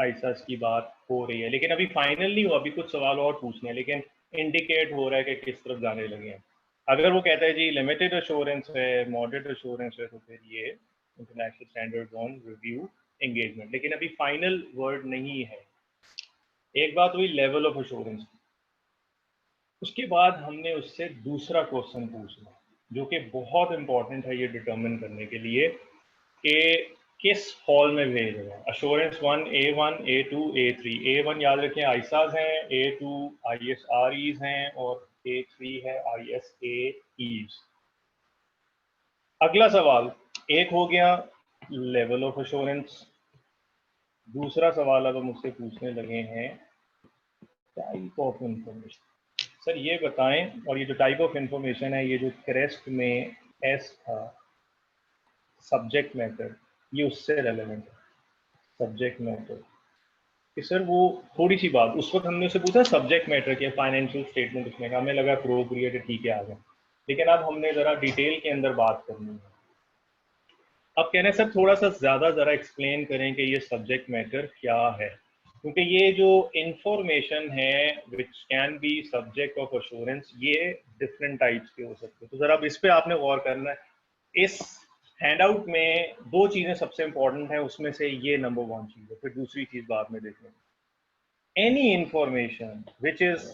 आईसास की बात हो रही है, लेकिन अभी फाइनल नहीं हुआ, अभी कुछ सवाल और पूछने हैं, लेकिन इंडिकेट हो रहा है कि किस तरफ जाने लगे हैं। अगर वो कहता है जी लिमिटेड एश्योरेंस है, मॉडरेट एश्योरेंस है, तो फिर ये international standard on review engagement, लेकिन अभी फाइनल वर्ड नहीं है। एक बात हुई लेवल ऑफ एश्योरेंस, उसके बाद हमने उससे दूसरा क्वेश्चन पूछना जो कि बहुत इंपॉर्टेंट है ये डिटरमिन करने के लिए कि किस हॉल में भेज रहे हैं। अश्योरेंस वन ए वन याद रखें आईसाज हैं, A2 ISREs हैं और A3 है ISAEs। अगला सवाल एक हो गया लेवल ऑफ एश्योरेंस, दूसरा सवाल अब हम मुझसे पूछने लगे हैं टाइप ऑफ इंफॉर्मेशन। सर ये बताएं, और ये जो टाइप ऑफ इंफॉर्मेशन है, ये जो क्रेस्ट में एस था सब्जेक्ट मैटर, ये उससे रेलेवेंट है। सब्जेक्ट मैटर कि सर वो थोड़ी सी बात उस वक्त हमने उसे पूछा सब्जेक्ट मैटर के फाइनेंशियल स्टेटमेंट, उसने कहा, हमें लगा अप्रोप्रिएट है, ठीक है आ गए, लेकिन अब हमने जरा डिटेल के अंदर बात करनी है। अब कहने सर थोड़ा सा ज्यादा जरा एक्सप्लेन करें कि ये सब्जेक्ट मैटर क्या है, क्योंकि ये जो इंफॉर्मेशन है which can be subject of assurance, ये डिफरेंट टाइप्स के हो सकते हैं। तो सर अब इस पे आपने गौर करना है। इस हैंडआउट में दो चीजें सबसे इंपॉर्टेंट है, उसमें से ये नंबर वन चीज है, फिर दूसरी चीज बाद में देखेंगे। एनी इंफॉर्मेशन विच इज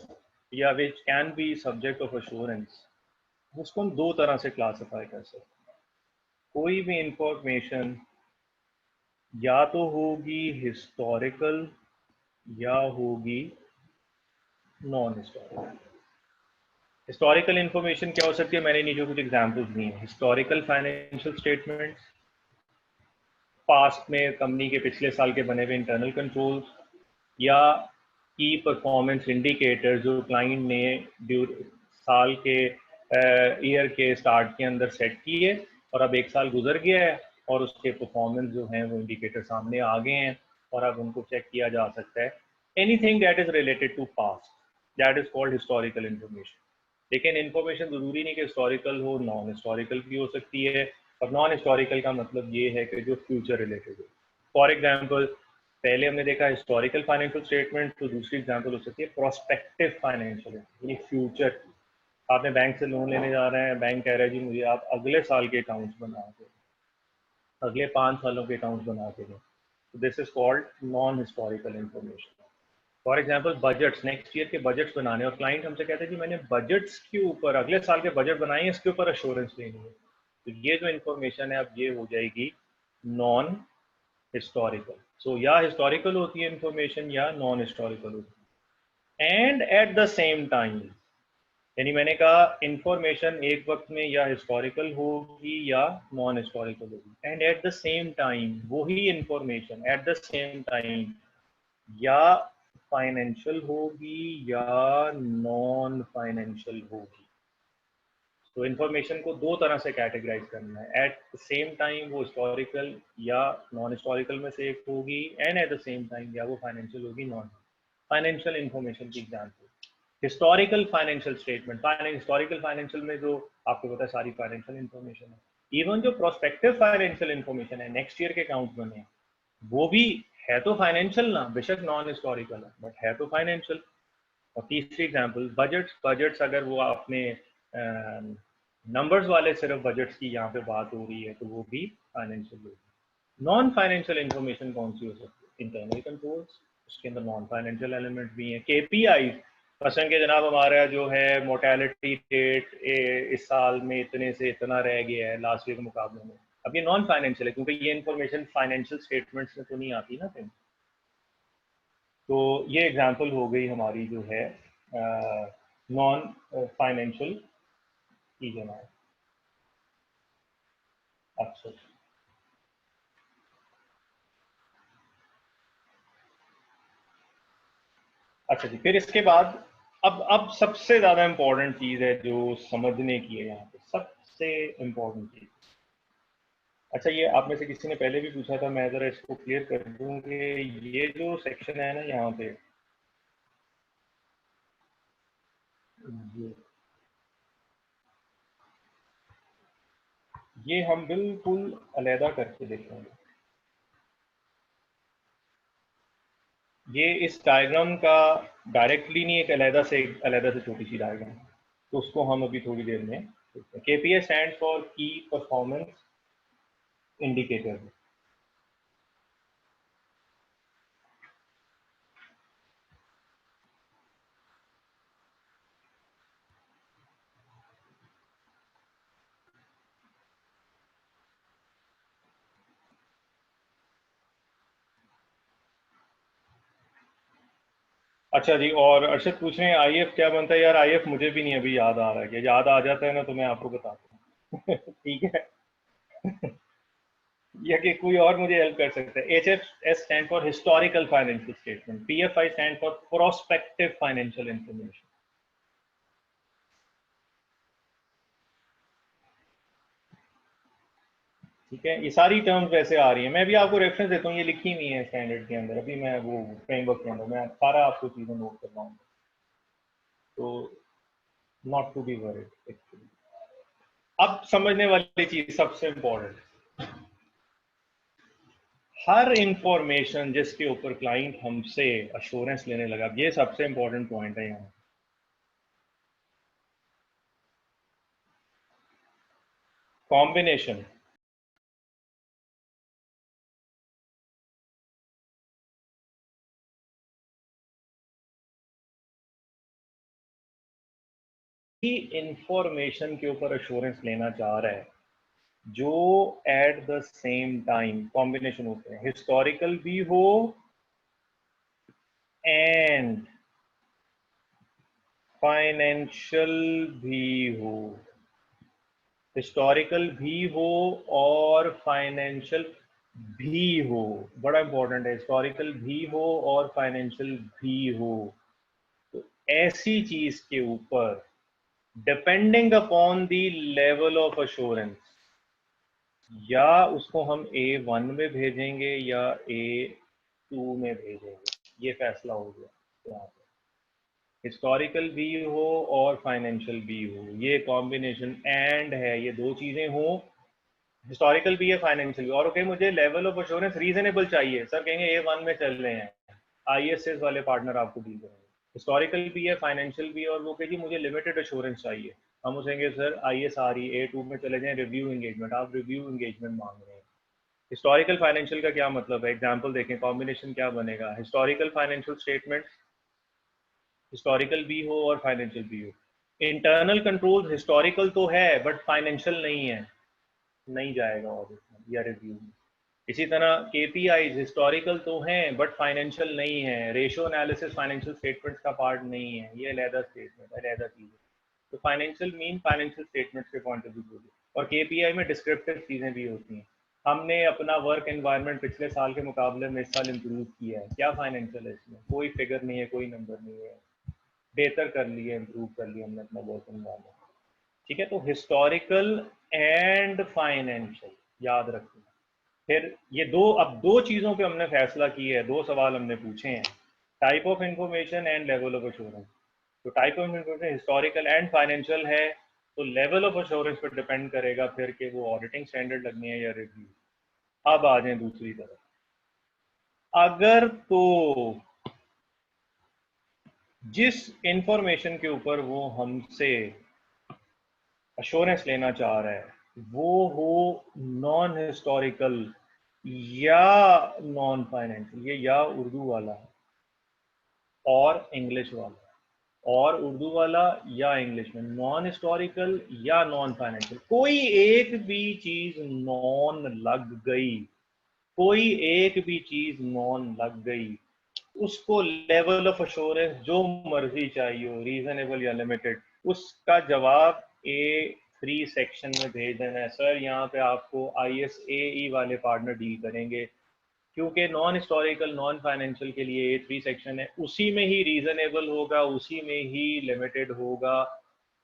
या which can be subject of assurance, उसको हम दो तरह से क्लासिफाई कर सकते हैं। कोई भी इंफॉर्मेशन या तो होगी हिस्टोरिकल या होगी नॉन हिस्टोरिकल। हिस्टोरिकल इंफॉर्मेशन क्या हो सकती है, मैंने नीचे कुछ एग्जांपल्स दी हैं। हिस्टोरिकल फाइनेंशियल स्टेटमेंट्स, पास्ट में कंपनी के पिछले साल के बने हुए इंटरनल कंट्रोल्स, या की परफॉर्मेंस इंडिकेटर जो क्लाइंट ने साल के ईयर के स्टार्ट के अंदर सेट किए और अब एक साल गुजर गया है और उसके परफॉर्मेंस जो हैं वो इंडिकेटर सामने आ गए हैं और अब उनको चेक किया जा सकता है। Anything that is related to past, that is called historical information. लेकिन इंफॉर्मेशन जरूरी नहीं कि हिस्टोरिकल हो, नॉन हिस्टोरिकल भी हो सकती है। और नॉन हिस्टोरिकल का मतलब ये है कि जो फ्यूचर रिलेटेड हो। फॉर एग्जाम्पल, पहले हमने देखा हिस्टोरिकल फाइनेंशियल स्टेटमेंट, तो दूसरी एग्जांपल हो सकती है प्रोस्पेक्टिव फाइनेंशियल, यानी फ्यूचर। आपने बैंक से लोन लेने जा रहे हैं, बैंक कह रहा है जी मुझे आप अगले साल के अकाउंट्स बना के, अगले 5 सालों के अकाउंट्स बना के दें, तो this is called non historical information. For example budgets, next year के बजट्स बनाने, और क्लाइंट हमसे कहते हैं जी मैंने बजट्स के ऊपर अगले साल के बजट बनाए हैं, इसके ऊपर अश्योरेंस लेनी है, तो ये जो इन्फॉर्मेशन है अब ये हो जाएगी नॉन हिस्टोरिकल। सो या हिस्टोरिकल होती है इंफॉर्मेशन या नॉन हिस्टोरिकल होती है। And at the same time, यानी मैंने कहा इंफॉर्मेशन एक वक्त में या हिस्टोरिकल होगी या नॉन हिस्टोरिकल होगी, and at the same time वही information at the same time या फाइनेंशियल होगी या नॉन फाइनेंशियल होगी। तो इंफॉर्मेशन को दो तरह से कैटेगराइज करना है, एट द सेम टाइम वो हिस्टोरिकल या नॉन हिस्टोरिकल में से एक होगी, and at the same time या वो फाइनेंशियल होगी नॉन फाइनेंशियल इंफॉर्मेशन की example. Historical financial statement, historical financial में जो आपको पता है सारी फाइनेंशियल इंफॉर्मेशन है। इवन जो प्रोस्पेक्टिव फाइनेंशियल इंफॉर्मेशन है, नेक्स्ट ईयर के अकाउंट बने हैं, वो भी है तो फाइनेंशियल ना, बेशक नॉन हिस्टोरिकल है बट है तो फाइनेंशियल। और तीसरी एग्जांपल बजट्स, अगर वो आपने नंबर्स वाले सिर्फ बजट्स की यहाँ पे बात हो रही है तो वो भी फाइनेंशियल होगी। नॉन फाइनेंशियल इंफॉर्मेशन कौन सी हो सकती है? इंटरनल कंट्रोल्स, उसके अंदर नॉन फाइनेंशियल एलिमेंट भी हैं। केपीआई, पर्सन के जनाब हमारा जो है मोर्टेलिटी रेट इस साल में इतने से इतना रह गया है लास्ट ईयर के मुकाबले में, अब ये नॉन फाइनेंशियल है क्योंकि ये इंफॉर्मेशन फाइनेंशियल स्टेटमेंट्स में तो नहीं आती ना कहीं। तो ये एग्जांपल हो गई हमारी जो है नॉन फाइनेंशियल की जनाब। अच्छा अच्छा जी, फिर इसके बाद अब सबसे ज्यादा इंपॉर्टेंट चीज है जो समझने की है यहाँ पे, सबसे इंपॉर्टेंट चीज। अच्छा, ये आप में से किसी ने पहले भी पूछा था, मैं जरा इसको क्लियर कर दूं कि ये जो सेक्शन है ना यहाँ पे, ये हम बिल्कुल अलहदा करके देखेंगे। ये इस डायग्राम का डायरेक्टली नहीं, एक अलहदा से छोटी सी डायग्राम, तो उसको हम अभी थोड़ी देर में देखते हैं। केपीआई स्टैंड फॉर की परफॉर्मेंस इंडिकेटर। अच्छा जी, और अर्शद पूछ रहे हैं आईएफ क्या बनता है? यार आईएफ मुझे भी नहीं अभी याद आ रहा है, कि याद आ जाता है ना तो मैं आपको बताता हूँ ठीक है या कि कोई और मुझे हेल्प कर सकता है। H F S stand for historical financial statement, P F I stand for prospective financial information. ठीक है, ये सारी टर्म्स वैसे आ रही है, मैं भी आपको रेफरेंस देता हूँ, ये लिखी हुई है स्टैंडर्ड के अंदर, अभी मैं वो फ्रेमवर्क के अंदर मैं सारा आपको चीजें नोट कर रहा हूँ, तो नॉट टू बी वरीड। अब समझने वाली चीज सबसे इंपॉर्टेंट, हर इंफॉर्मेशन जिसके ऊपर क्लाइंट हमसे अश्योरेंस लेने लगा, ये सबसे इंपॉर्टेंट पॉइंट है यहाँ। कॉम्बिनेशन इंफॉर्मेशन के ऊपर अश्योरेंस लेना चाह रहा है जो eight the same time combination होते हैं, हिस्टोरिकल भी हो एंड फाइनेंशियल भी हो, हिस्टोरिकल भी हो और फाइनेंशियल भी हो, बड़ा इंपॉर्टेंट है, हिस्टोरिकल भी हो और फाइनेंशियल भी हो। तो ऐसी चीज के ऊपर depending upon the level of assurance, या उसको हम A1 में भेजेंगे या A2 में भेजेंगे, ये फैसला हो गया यहाँ पे। हिस्टोरिकल भी हो और फाइनेंशियल भी हो, ये कॉम्बिनेशन एंड है, ये दो चीजें हो, हिस्टोरिकल भी है फाइनेंशियल भी। और ओके, मुझे लेवल ऑफ अश्योरेंस रीजनेबल चाहिए, सर कहेंगे A1 में चल रहे हैं, आईएसएस वाले पार्टनर आपको डील करेंगे। हिस्टोरिकल भी है फाइनेंशियल भी है, और वो कहेगी मुझे लिमिटेड अश्योरेंस चाहिए, हम उसेंगे सर ISRE A2 में चले जाएं, रिव्यू एंगेजमेंट, आप रिव्यू एंगेजमेंट मांग रहे हैं। हिस्टोरिकल फाइनेंशियल का क्या मतलब है? एग्जांपल देखें, कॉम्बिनेशन क्या बनेगा, हिस्टोरिकल फाइनेंशियल स्टेटमेंट, हिस्टोरिकल भी हो और फाइनेंशियल भी हो। इंटरनल कंट्रोल हिस्टोरिकल तो है बट फाइनेंशियल नहीं है, नहीं जाएगा ऑडिट में या रिव्यू में। इसी तरह केपीआईज हिस्टोरिकल तो हैं बट फाइनेंशियल नहीं है, रेशियो एनालिसिस फाइनेंशियल स्टेटमेंट्स का पार्ट नहीं है, ये अलहदा स्टेटमेंट अलहदा चीज़ है। तो फाइनेंशियल मीन फाइनेंशियल स्टेटमेंट्स के पॉइंट ऑफ व्यू से, और केपीआई में डिस्क्रिप्टिव चीज़ें भी होती हैं। हमने अपना वर्क एनवायरनमेंट पिछले साल के मुकाबले में इस साल इम्प्रूव किया है, क्या फाइनेंशियल है इसमें? कोई फिगर नहीं है, कोई नंबर नहीं है, बेहतर कर लिया, इम्प्रूव कर लिया हमने अपना वर्क एनवायरनमेंट। ठीक है, तो हिस्टोरिकल एंड फाइनेंशियल याद रखना। फिर ये अब दो चीज़ों पे हमने फैसला किया है, दो सवाल हमने पूछे हैं, type of information and level of assurance. तो type of information historical and financial है, तो लेवल ऑफ एश्योरेंस पर डिपेंड करेगा फिर कि वो ऑडिटिंग स्टैंडर्ड लगनी है या रिव्यू। अब आ जाए दूसरी तरफ, अगर तो जिस इंफॉर्मेशन के ऊपर वो हमसे अश्योरेंस लेना चाह रहा है वो हो नॉन हिस्टोरिकल या नॉन फाइनेंशियल, ये या उर्दू वाला है और इंग्लिश वाला, और उर्दू वाला या इंग्लिश में, नॉन हिस्टोरिकल या नॉन फाइनेंशियल, कोई एक भी चीज नॉन लग गई, कोई एक भी चीज नॉन लग गई, उसको लेवल ऑफ अश्योरेंस जो मर्जी चाहिए हो, रीजनेबल या लिमिटेड, उसका जवाब A3 सेक्शन में भेज देना है। सर यहाँ पे आपको ISAE वाले पार्टनर डील करेंगे, क्योंकि नॉन हिस्टोरिकल नॉन फाइनेंशियल के लिए A3 सेक्शन है, उसी में ही रीजनेबल होगा, उसी में ही लिमिटेड होगा,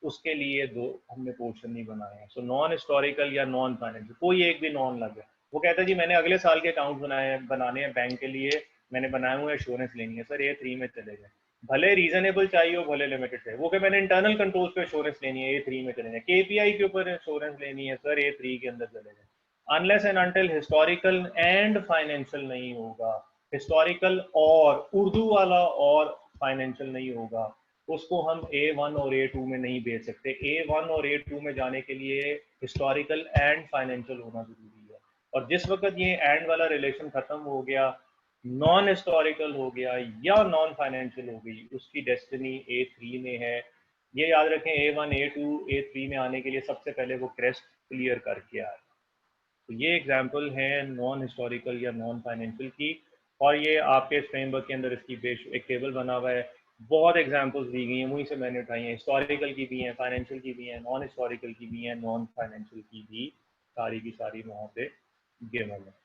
उसके लिए दो हमने पोर्शन नहीं बनाए हैं। सो नॉन हिस्टोरिकल या नॉन फाइनेंशियल, कोई एक भी नॉन लगे, वो कहता है जी मैंने अगले साल के अकाउंट बनाने हैं बैंक के लिए, मैंने बनाए हुए एश्योरेंस लेनी है, सर A3 में चले जाए, भले रीजनेबल चाहिए हो भले लिमिटेड चाहिए, वो कि मैंने इंटरनल कंट्रोल्स पे एश्योरेंस लेनी है, A3 में चले जाए, KPI के ऊपर एश्योरेंस लेनी है, सर A3 के अंदर चले जाए, unless and until historical and financial नहीं होगा, हिस्टोरिकल और उर्दू वाला और फाइनेंशियल नहीं होगा, उसको हम A1 और A2 में नहीं भेज सकते। A1 और A2 में जाने के लिए हिस्टोरिकल एंड फाइनेंशियल होना जरूरी है, और जिस वक्त ये एंड वाला रिलेशन खत्म हो गया, नॉन हिस्टोरिकल हो गया या नॉन फाइनेंशियल हो गई, उसकी डेस्टिनी A3 में है। ये याद रखें, A1 A2 A3 में आने के लिए सबसे पहले वो क्रेस्ट क्लियर करके आए। तो ये एग्जाम्पल है नॉन हिस्टोरिकल या नॉन फाइनेंशियल की, और ये आपके इस फ्रेमवर्क के अंदर इसकी एक टेबल बना हुआ है, बहुत एग्जाम्पल्स दी गई हैं, वहीं से मैंने उठाई हैं, हिस्टोरिकल की भी हैं, फाइनेंशियल की भी हैं, नॉन हिस्टोरिकल की भी हैं, नॉन फाइनेंशियल की भी सारी की सारी वहाँ पे गिवन है।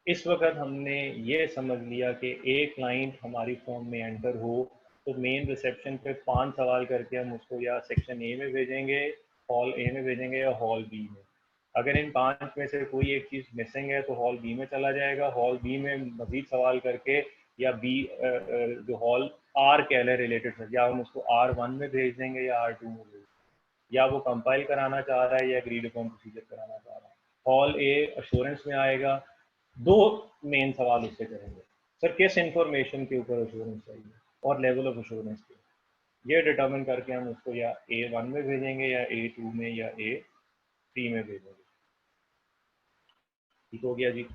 इस वक्त हमने ये समझ लिया कि एक क्लाइंट हमारी फॉर्म में एंटर हो तो मेन रिसेप्शन पे 5 सवाल करके हम उसको या सेक्शन ए में भेजेंगे, हॉल ए में भेजेंगे, या हॉल बी में। अगर इन 5 में से कोई एक चीज़ मिसिंग है तो हॉल बी में चला जाएगा, हॉल बी में मजीद सवाल करके, या बी जो हॉल आर कह लें रिलेटेड, या हम उसको R1 में भेज देंगे या R2 में भेज देंगे, या वो कंपाइल कराना चाह रहा है या एग्रीड अपॉन प्रोसीजर कराना चाह रहा है। हॉल ए अश्योरेंस में आएगा, दो मेन सवाल उससे करेंगे, सर किस इंफॉर्मेशन के ऊपर एश्योरेंस चाहिए और लेवल ऑफ एश्योरेंस के, ये डिटर्मिन करके हम उसको या A1 में भेजेंगे या A2 में या A3 में भेजेंगे। ठीक हो गया जी।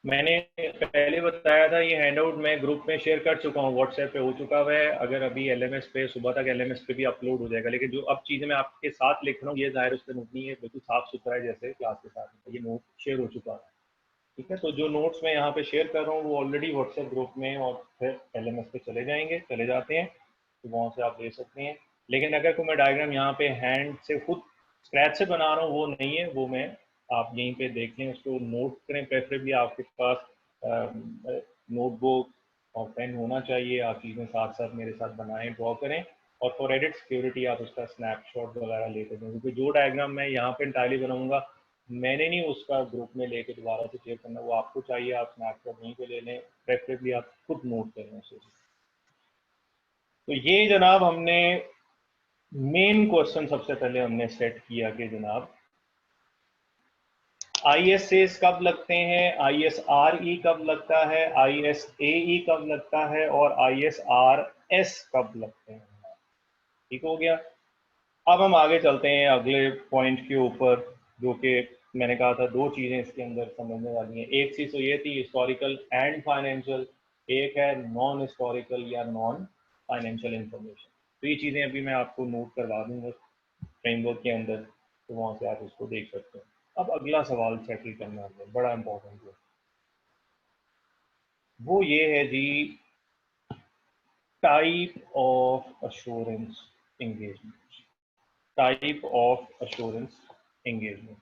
मैंने पहले बताया था ये हैंडआउट मैं ग्रुप में शेयर कर चुका हूँ, व्हाट्सएप पे हो चुका हुआ है, अगर अभी LMS पे सुबह तक LMS पे भी अपलोड हो जाएगा, लेकिन जो अब चीज़ें मैं आपके साथ लिख रहा हूँ ये जाहिर उस पर नोट नहीं है, बिल्कुल साफ सुथरा है जैसे क्लास के साथ, ये नोट शेयर हो चुका है। ठीक है, तो जो नोट्स मैं यहाँ पे शेयर कर रहा हूँ वो ऑलरेडी व्हाट्सएप ग्रुप में और फिर LMS पे चले जाते हैं, तो वहाँ से आप ले सकते हैं। लेकिन अगर कोई मैं डायग्राम यहाँ पे हैंड से खुद स्क्रैच से बना रहा हूँ वो नहीं है, वो मैं आप यहीं पे देखें, उसको नोट करें, प्रेफरेबली आपके पास नोटबुक और पेन होना चाहिए, आप चीज़ें साथ साथ मेरे साथ बनाएं, ड्रॉ करें, और फॉर एडिट सिक्योरिटी आप उसका स्नैपशॉट वगैरह लेते हैं, क्योंकि जो डायग्राम मैं यहाँ पे इंटायरली बनाऊंगा मैंने नहीं उसका ग्रुप में लेके दोबारा से चेक करना, वो आपको चाहिए, आप स्नैपशॉट वहीं पे ले लें, प्रेफरेबली आप खुद नोट करें उसे। तो ये जनाब हमने मेन क्वेश्चन सबसे पहले हमने सेट किया कि जनाब ISAs कब लगते हैं, ISRE कब लगता है, ISAE कब लगता है, और ISRS कब लगते हैं। ठीक हो गया। अब हम आगे चलते हैं अगले पॉइंट के ऊपर, जो कि मैंने कहा था दो चीज़ें इसके अंदर समझने वाली हैं। एक चीज़ तो ये थी हिस्टोरिकल एंड फाइनेंशियल, एक है नॉन हिस्टोरिकल या नॉन फाइनेंशियल इंफॉर्मेशन। तो ये चीज़ें अभी मैं आपको नोट करवा दूंगा फ्रेमवर्क के अंदर, तो वहाँ से आप उसको देख सकते हैं। अब अगला सवाल सेटल करना है, बड़ा इंपॉर्टेंट है, वो ये है जी, type of assurance engagement. Type of assurance engagement,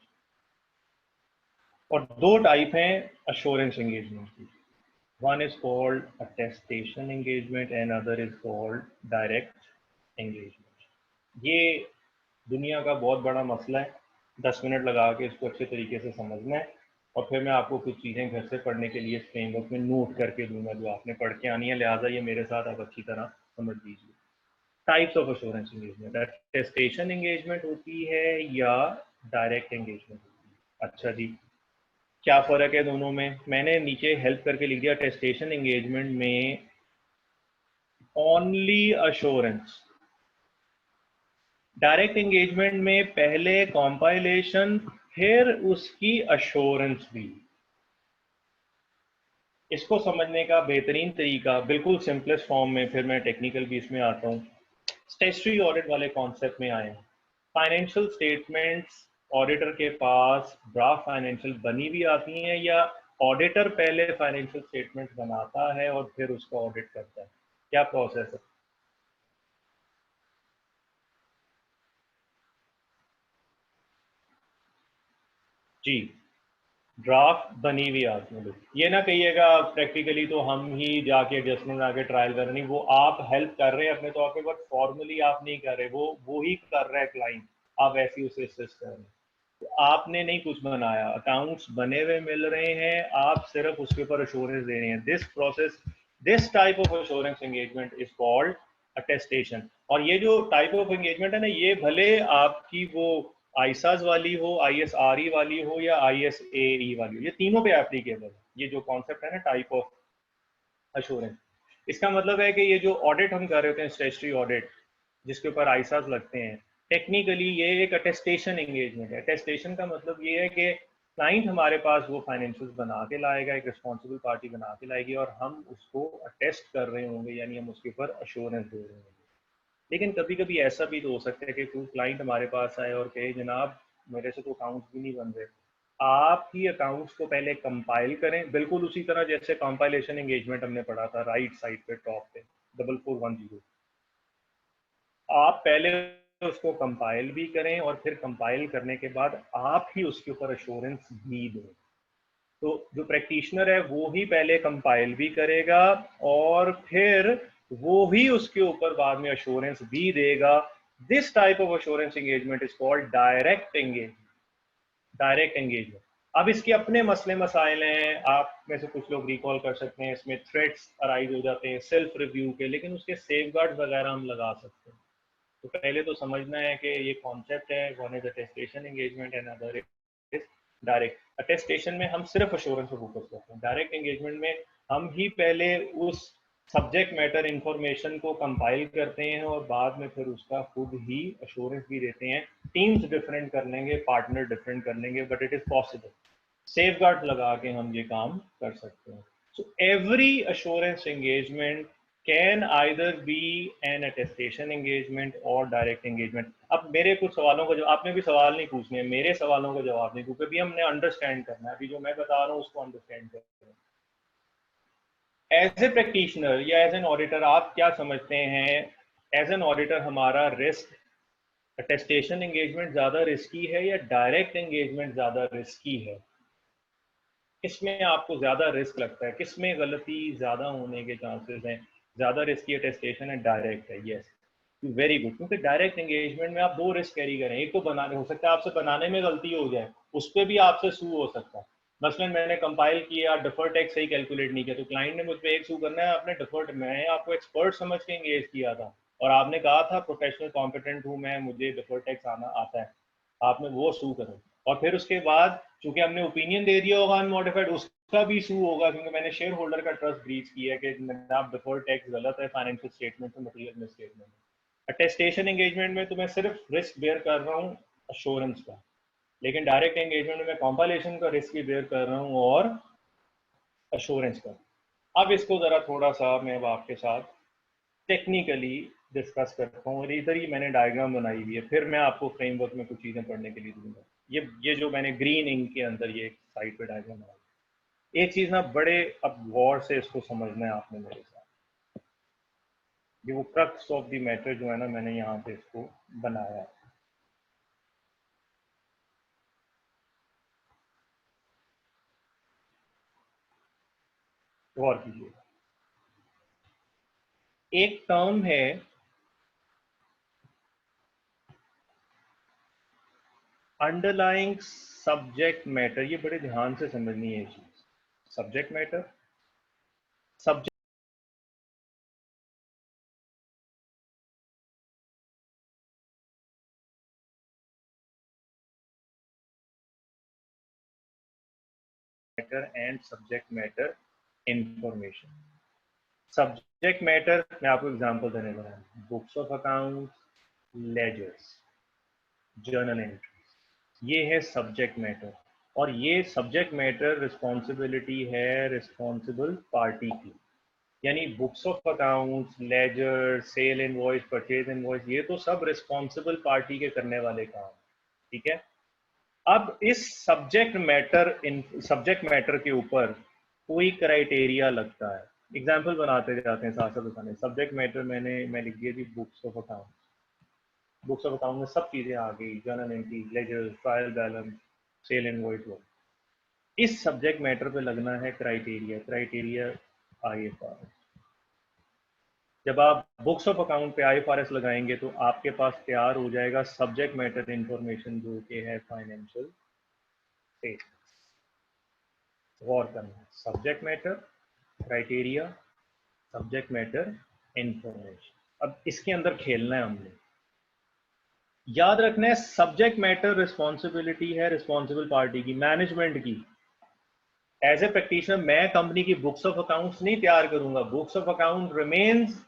और दो टाइप हैं अश्योरेंस एंगेजमेंट की। One is called attestation engagement and other is called direct engagement. ये दुनिया का बहुत बड़ा मसला है, 10 मिनट लगा के इसको अच्छे तरीके से समझना है, और फिर मैं आपको कुछ चीज़ें घर से पढ़ने के लिए फ्रेमवर्क में नोट करके दूंगा जो आपने पढ़ के आनी है, लिहाजा ये मेरे साथ आप अच्छी तरह समझ लीजिए। Types of assurance engagement, attestation engagement होती है या डायरेक्ट एंगेजमेंट होती है। अच्छा जी, क्या फ़र्क है दोनों में? मैंने नीचे हेल्प करके लिख दिया, अटेस्टेशन एंगेजमेंट में ओनली अश्योरेंस, डायरेक्ट एंगेजमेंट में पहले कॉम्पाइलेशन फिर उसकी अश्योरेंस भी। इसको समझने का बेहतरीन तरीका, बिल्कुल सिंपलेस्ट फॉर्म में, फिर मैं टेक्निकल भी इसमें आता हूँ, स्टैट्यूटरी ऑडिट वाले कॉन्सेप्ट में आए। फाइनेंशियल स्टेटमेंट्स ऑडिटर के पास ड्राफ्ट फाइनेंशियल बनी भी आती हैं, या ऑडिटर पहले फाइनेंशियल स्टेटमेंट्स बनाता है और फिर उसका ऑडिट करता है? क्या प्रोसेस है जी? ड्राफ्ट बनी हुई आती है। ये ना कहिएगा प्रैक्टिकली तो हम ही जाके एडजस्टमेंट आके ट्रायल कर रहे, नहीं, वो आप हेल्प कर रहे हैं अपने तौर पे, बट फॉर्मली आप नहीं कर रहे, वो ही कर रहा है क्लाइंट, आप वैसे ही उसे असिस्ट कर रहे हैं। तो आपने नहीं कुछ बनाया, अकाउंट्स बने हुए मिल रहे हैं, आप सिर्फ उसके ऊपर अश्योरेंस दे रहे हैं। This process, this type of assurance engagement is called attestation. और ये जो टाइप ऑफ एंगेजमेंट है ना, ये भले आपकी वो आईसाज वाली हो, आईएसआरई वाली हो, या आईएसएई वाली हो, ये तीनों पे एप्लीकेबल है। ये जो कॉन्सेप्ट है ना टाइप ऑफ अश्योरेंस, इसका मतलब है कि ये जो ऑडिट हम कर रहे होते हैं, स्टैट्यूटरी ऑडिट जिसके ऊपर आईसाज लगते हैं, टेक्निकली ये एक अटेस्टेशन एंगेजमेंट है। अटेस्टेशन का मतलब ये है कि क्लाइंट हमारे पास वो फाइनेंशियल्स बना के लाएगा, एक रिस्पॉन्सिबल पार्टी बना के लाएगी, और हम उसको अटेस्ट कर रहे होंगे, यानी हम उसके ऊपर अश्योरेंस दे रहे होंगे। लेकिन कभी कभी ऐसा भी तो हो सकता है कि कोई क्लाइंट हमारे पास आए और कहे, जनाब मेरे से तो अकाउंट्स भी नहीं बन रहे, आप ही अकाउंट्स को पहले कंपाइल करें, बिल्कुल उसी तरह जैसे कंपाइलेशन एंगेजमेंट हमने पढ़ा था, राइट साइड पे टॉप पे 4410। आप पहले उसको कंपाइल भी करें, और फिर कंपाइल करने के बाद आप ही उसके ऊपर अश्योरेंस भी दें। तो जो प्रैक्टिशनर है वो ही पहले कंपाइल भी करेगा, और फिर वो ही उसके ऊपर बाद में अश्योरेंस भी देगा। This type of assurance engagement is called direct engagement. Direct engagement. अब इसके अपने मसले मसाइल हैं, आप में से कुछ लोग रिकॉल कर सकते हैं, इसमें थ्रेट्स अराइज हो जाते हैं सेल्फ रिव्यू के, लेकिन उसके सेफगार्ड्स वगैरह हम लगा सकते हैं। तो पहले तो समझना है कि ये कॉन्सेप्ट है, one is attestation engagement and other is direct. Attestation में हम सिर्फ अश्योरेंस पर फोकस करते हैं, डायरेक्ट एंगेजमेंट में हम ही पहले उस सब्जेक्ट मैटर इंफॉर्मेशन को कंपाइल करते हैं, और बाद में फिर उसका खुद ही अश्योरेंस भी देते हैं। टीम्स डिफरेंट कर लेंगे, पार्टनर डिफरेंट कर लेंगे, but it is possible, safeguard लगा के हम ये काम कर सकते हैं। So every assurance engagement can either be an attestation engagement और डायरेक्ट एंगेजमेंट। अब मेरे कुछ सवालों का जवाब, आपने भी सवाल नहीं पूछने हैं, मेरे सवालों का जवाब नहीं, क्योंकि अभी हमने अंडरस्टैंड करना है, अभी जो मैं बता रहा हूँ उसको अंडरस्टैंड करना है। एज ए प्रैक्टिशनर या एज एन ऑडिटर आप क्या समझते हैं? एज एन ऑडिटर हमारा रिस्क अटेस्टेशन एंगेजमेंट ज्यादा रिस्की है या डायरेक्ट एंगेजमेंट ज्यादा रिस्की है? किसमें आपको ज्यादा रिस्क लगता है, किसमें गलती ज्यादा होने के चांसेस हैं? ज्यादा रिस्की अटेस्टेशन है, डायरेक्ट है? Yes, very good. क्योंकि डायरेक्ट एंगेजमेंट में आप दो रिस्क कैरी करें, एक तो बनाने, हो सकता है आपसे बनाने में गलती हो जाए, उस पर भी आपसे सू हो सकता है। मसलन मैंने कंपाइल किया, डिफर टैक्स सही कैलकुलेट नहीं किया, तो क्लाइंट ने मुझ पर एक सू करना है, आपने डिफर्ड, मैं आपको एक्सपर्ट समझ के एंगेज किया था, और आपने कहा था प्रोफेशनल कॉम्पिटेंट हूँ मैं, मुझे डिफर टैक्स आना आता है, आपने वो सू करो, और फिर उसके बाद चूंकि हमने ओपिनियन दे दिया होगा अनमॉडिफाइड, उसका भी सू होगा, क्योंकि मैंने शेयर होल्डर का ट्रस्ट ब्रीच किया कि जनाब डिफर टैक्स गलत है फाइनेंशियल स्टेटमेंट में, मटेरियल स्टेटमेंट। अटेस्टेशन एंगेजमेंट में तो मैं सिर्फ रिस्क बेयर कर रहा हूँ अश्योरेंस का, लेकिन डायरेक्ट एंगेजमेंट में मैं कॉम्पाइलेशन का रिस्क भी बेयर कर रहा हूँ और अश्योरेंस का। अब इसको ज़रा थोड़ा सा मैं अब आपके साथ टेक्निकली डिस्कस करता हूँ, और इधर ही मैंने डायग्राम बनाई हुई है, फिर मैं आपको फ्रेमवर्क में कुछ चीज़ें पढ़ने के लिए दूंगा। ये जो मैंने ग्रीन इंक के अंदर ये साइड पे डायग्राम बनाया, एक चीज ना बड़े अब गौर से इसको समझना है आपने मेरे साथ। ये वो क्रक्स ऑफ द मैटर जो है ना, मैंने यहाँ पे इसको बनाया है। गौर कीजिए, एक टर्म है अंडरलाइंग सब्जेक्ट मैटर। ये बड़े ध्यान से समझनी है चीज। Subject matter, subject matter and subject matter information. Subject matter मैं आपको एग्जांपल देने लगा, books of accounts, ledgers, journal entries, ये है सब्जेक्ट मैटर। और ये सब्जेक्ट मैटर रिस्पॉन्सिबिलिटी है रिस्पॉन्सिबल पार्टी की, यानी books of accounts, ledger, sale invoice, purchase invoice, ये तो सब रिस्पॉन्सिबल पार्टी के करने वाले काम, ठीक है। अब इस सब्जेक्ट मैटर के ऊपर कोई क्राइटेरिया लगता है। एग्जाम्पल बनाते जाते हैं, साथ साथ बताने। सब्जेक्ट मैटर मैं लिख दिया थी books of account. Books of account में सब चीजें आ गई, journal entry, ledger, trial balance, sale invoice. इस सब्जेक्ट मैटर पे लगना है क्राइटेरिया, क्राइटेरिया IFRS। जब आप बुक्स ऑफ अकाउंट पे IFRS लगाएंगे तो आपके पास तैयार हो जाएगा सब्जेक्ट मैटर इंफॉर्मेशन, जो कि है फाइनेंशियल स्टेटमेंट्स। गौर करना, subject matter, criteria, subject matter information. अब इसके अंदर खेलना है हमने। याद रखना है सब्जेक्ट मैटर रिस्पॉन्सिबिलिटी है रिस्पॉन्सिबल पार्टी की, मैनेजमेंट की। एज ए प्रैक्टिशनर मैं कंपनी की बुक्स ऑफ अकाउंट्स नहीं तैयार करूंगा। Books of account remains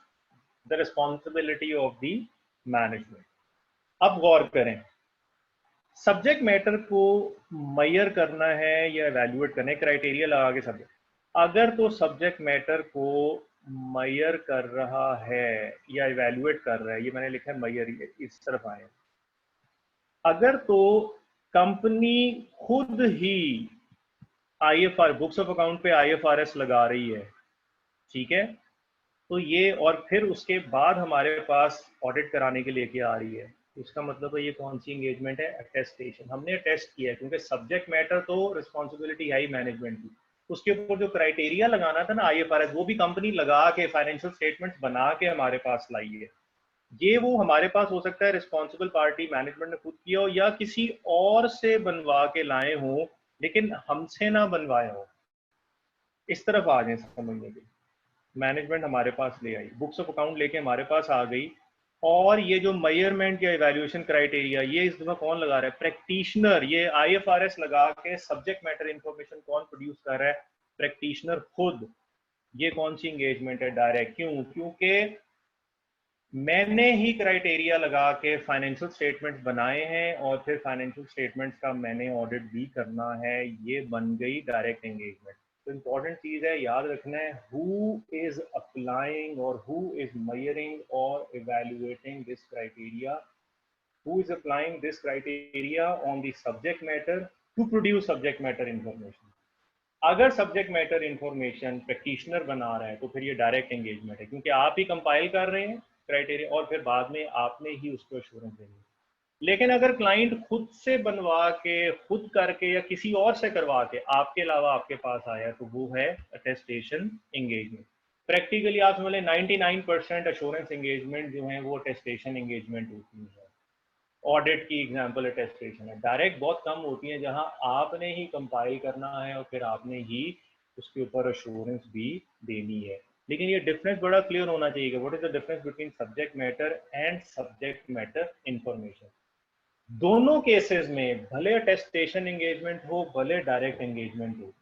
the responsibility of the management. अब गौर करें, सब्जेक्ट मैटर को मेजर करना है या एवेल्युएट करना है, क्राइटेरिया लगा के सब्जेक्ट। अगर तो सब्जेक्ट मैटर को मेजर कर रहा है या एवेल्युएट कर रहा है, ये मैंने लिखा है मेजर, इस तरफ आए। अगर तो कंपनी खुद ही IFR बुक्स ऑफ अकाउंट पे IFRS लगा रही है, ठीक है, तो ये, और फिर उसके बाद हमारे पास ऑडिट कराने के लिए लेके आ रही है, इसका मतलब है ये कौन सी एंगेजमेंट है? अटेस्टेशन। हमने अटेस्ट किया है, क्योंकि सब्जेक्ट मैटर तो रिस्पॉन्सिबिलिटी है ही मैनेजमेंट की। उसके ऊपर जो क्राइटेरिया लगाना था ना IFRS, वो भी कंपनी लगा के फाइनेंशियल स्टेटमेंट्स बना के हमारे पास लाई है। ये वो हमारे पास हो सकता है रिस्पॉन्सिबल पार्टी मैनेजमेंट ने खुद किया हो, या किसी और से बनवा के लाए हो, लेकिन हमसे ना बनवाए हो। इस तरफ आ जाए समझने के। मैनेजमेंट हमारे पास ले आई, बुक्स ऑफ अकाउंट लेके हमारे पास आ गई, और ये जो मेजरमेंट या इवैल्यूएशन क्राइटेरिया, ये इस दफा कौन लगा रहा है? प्रैक्टिशनर। ये IFRS लगा के सब्जेक्ट मैटर इंफॉर्मेशन कौन प्रोड्यूस कर रहा है? प्रैक्टिशनर खुद। ये कौन सी एंगेजमेंट है? डायरेक्ट। क्यों? क्योंकि मैंने ही क्राइटेरिया लगा के फाइनेंशियल स्टेटमेंट्स बनाए हैं, और फिर फाइनेंशियल स्टेटमेंट्स का मैंने ऑडिट भी करना है। ये बन गई डायरेक्ट एंगेजमेंट। तो इंपॉर्टेंट चीज है, याद रखना है, हु इज अप्लाइंग और हु इज मेजरिंग और evaluating this criteria, who is applying this criteria on the subject matter to produce subject matter information. अगर सब्जेक्ट मैटर इंफॉर्मेशन प्रैक्टिशनर बना रहा है तो फिर ये डायरेक्ट एंगेजमेंट है, क्योंकि आप ही कंपाइल कर रहे हैं क्राइटेरिया, और फिर बाद में आपने ही उसको एश्योरेंस देनी है। लेकिन अगर क्लाइंट खुद से बनवा के, खुद करके, या किसी और से करवा के आपके अलावा आपके पास आया, तो वो है अटेस्टेशन एंगेजमेंट। प्रैक्टिकली आप समझ लें 99% एश्योरेंस एंगेजमेंट जो है वो अटेस्टेशन एंगेजमेंट होती है। ऑडिट की एग्जांपल अटेस्टेशन है। डायरेक्ट बहुत कम होती है, जहां आपने ही कंपाइल करना है और फिर आपने ही उसके ऊपर अश्योरेंस भी देनी है। लेकिन ये डिफरेंस बड़ा क्लियर होना चाहिए। What is the difference between subject matter and subject matter information? दोनों केसेस में भले अटेस्टेशन एंगेजमेंट हो, भले डायरेक्ट एंगेजमेंट हो,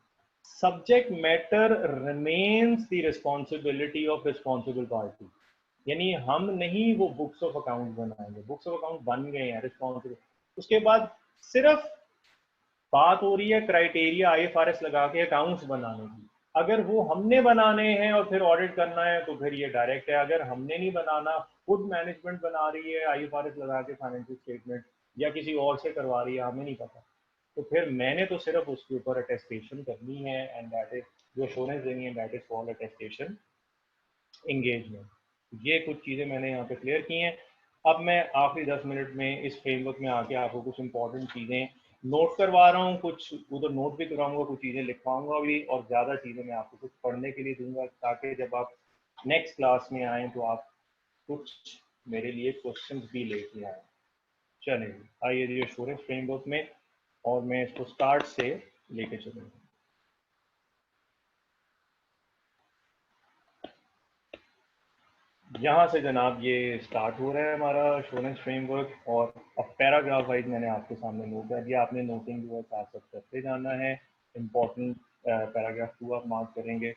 subject matter remains the responsibility of responsible party. यानी हम नहीं वो बुक्स ऑफ अकाउंट बनाएंगे, बुक्स ऑफ अकाउंट बन गए हैं रिस्पॉन्सिबल। उसके बाद सिर्फ बात हो रही है क्राइटेरिया IFRS लगा के अकाउंट्स बनाने की। अगर वो हमने बनाने हैं और फिर ऑडिट करना है तो फिर ये डायरेक्ट है। अगर हमने नहीं बनाना, खुद मैनेजमेंट बना रही है IFRS लगा के फाइनेंशियल स्टेटमेंट, या किसी और से करवा रही है, हमें नहीं पता। तो फिर मैंने तो सिर्फ उसके ऊपर अटेस्टेशन करनी है, एंड दैट इज जो एश्योरेंस देनी है, that is called attestation engagement. ये कुछ चीज़ें मैंने यहाँ पे क्लियर की हैं। अब मैं आखिरी 10 मिनट में इस फ्रेमवर्क में आके आपको कुछ इंपॉर्टेंट चीज़ें नोट करवा रहा हूँ, कुछ उधर नोट भी कराऊंगा, कुछ चीज़ें लिखवाऊंगा भी, और ज़्यादा चीज़ें मैं आपको कुछ पढ़ने के लिए दूंगा, ताकि जब आप नेक्स्ट क्लास में आएँ तो आप कुछ मेरे लिए क्वेश्चन भी लेके आए। चलिए आइए जी एश्योरेंस फ्रेमवर्क में, और मैं इसको स्टार्ट से लेके चलूँगा। यहाँ से जनाब ये स्टार्ट हो रहा है हमारा एश्योरेंस फ्रेमवर्क, और अब पैराग्राफ वाइज मैंने आपके सामने नोट कर दिया। आपने नोटिंग जो है साथ साथ करते जाना है। इम्पोर्टेंट पैराग्राफ 2 आप मार्क करेंगे।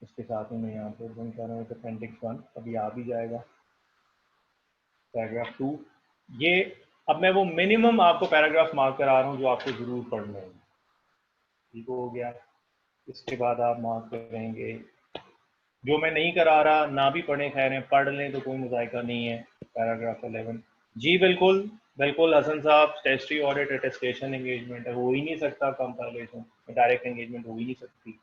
इसके साथ ही मैं यहाँ पे बन कर रहा हूँ अपेंडिक्स 1, अभी आ भी जाएगा पैराग्राफ 2। ये अब मैं वो मिनिमम आपको पैराग्राफ मार्क करा रहा हूँ जो आपको ज़रूर पढ़ने हैं। ठीक हो गया। इसके बाद आप मार्क करेंगे जो मैं नहीं करा रहा, ना भी पढ़े, खैर है, पढ़ लें तो कोई मुजायका नहीं है। पैराग्राफ 11 जी बिल्कुल बिल्कुल हसन साहब, टेस्ट्री ऑडिट अटेस्टेशन एंगेजमेंट है, हो ही नहीं सकता कंपाइलेशन, डायरेक्ट एंगेजमेंट हो ही नहीं सकती।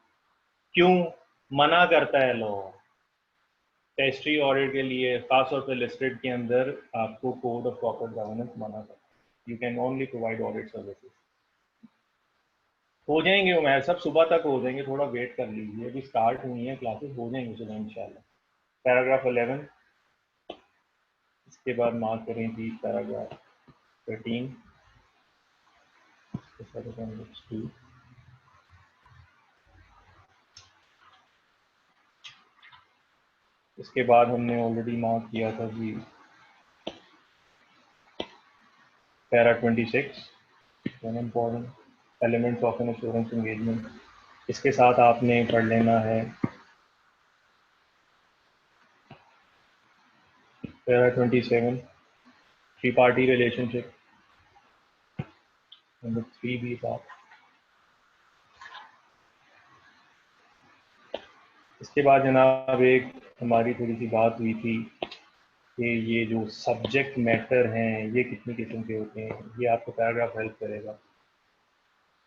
क्यों? मना करता है लॉ। टेस्ट्री ऑडिट के लिए खासतौर पर लिस्टेड के अंदर आपको कोड ऑफ कॉर्पोरेट गवर्नेंस मना करता है। You can only provide audit services. हो जाएंगे उमैर, सब सुबह तक हो जाएंगे, थोड़ा वेट कर लीजिए, अभी स्टार्ट हुई है क्लासेस, हो जाएंगे सुबह इंशाल्लाह। पैराग्राफ 11। इसके बाद मार्क करें जी पैराग्राफ 13। इसके बाद हमने ऑलरेडी मार्क किया था जी para 26, one important elements of an assurance engagement. इसके साथ आपने पढ़ लेना है para 27 three party relationship, number 3 भी साथ। इसके बाद जनाब एक हमारी थोड़ी सी बात हुई थी कि ये जो सब्जेक्ट मैटर हैं ये कितनी किस्म के होते हैं, ये आपको पैराग्राफ हेल्प करेगा।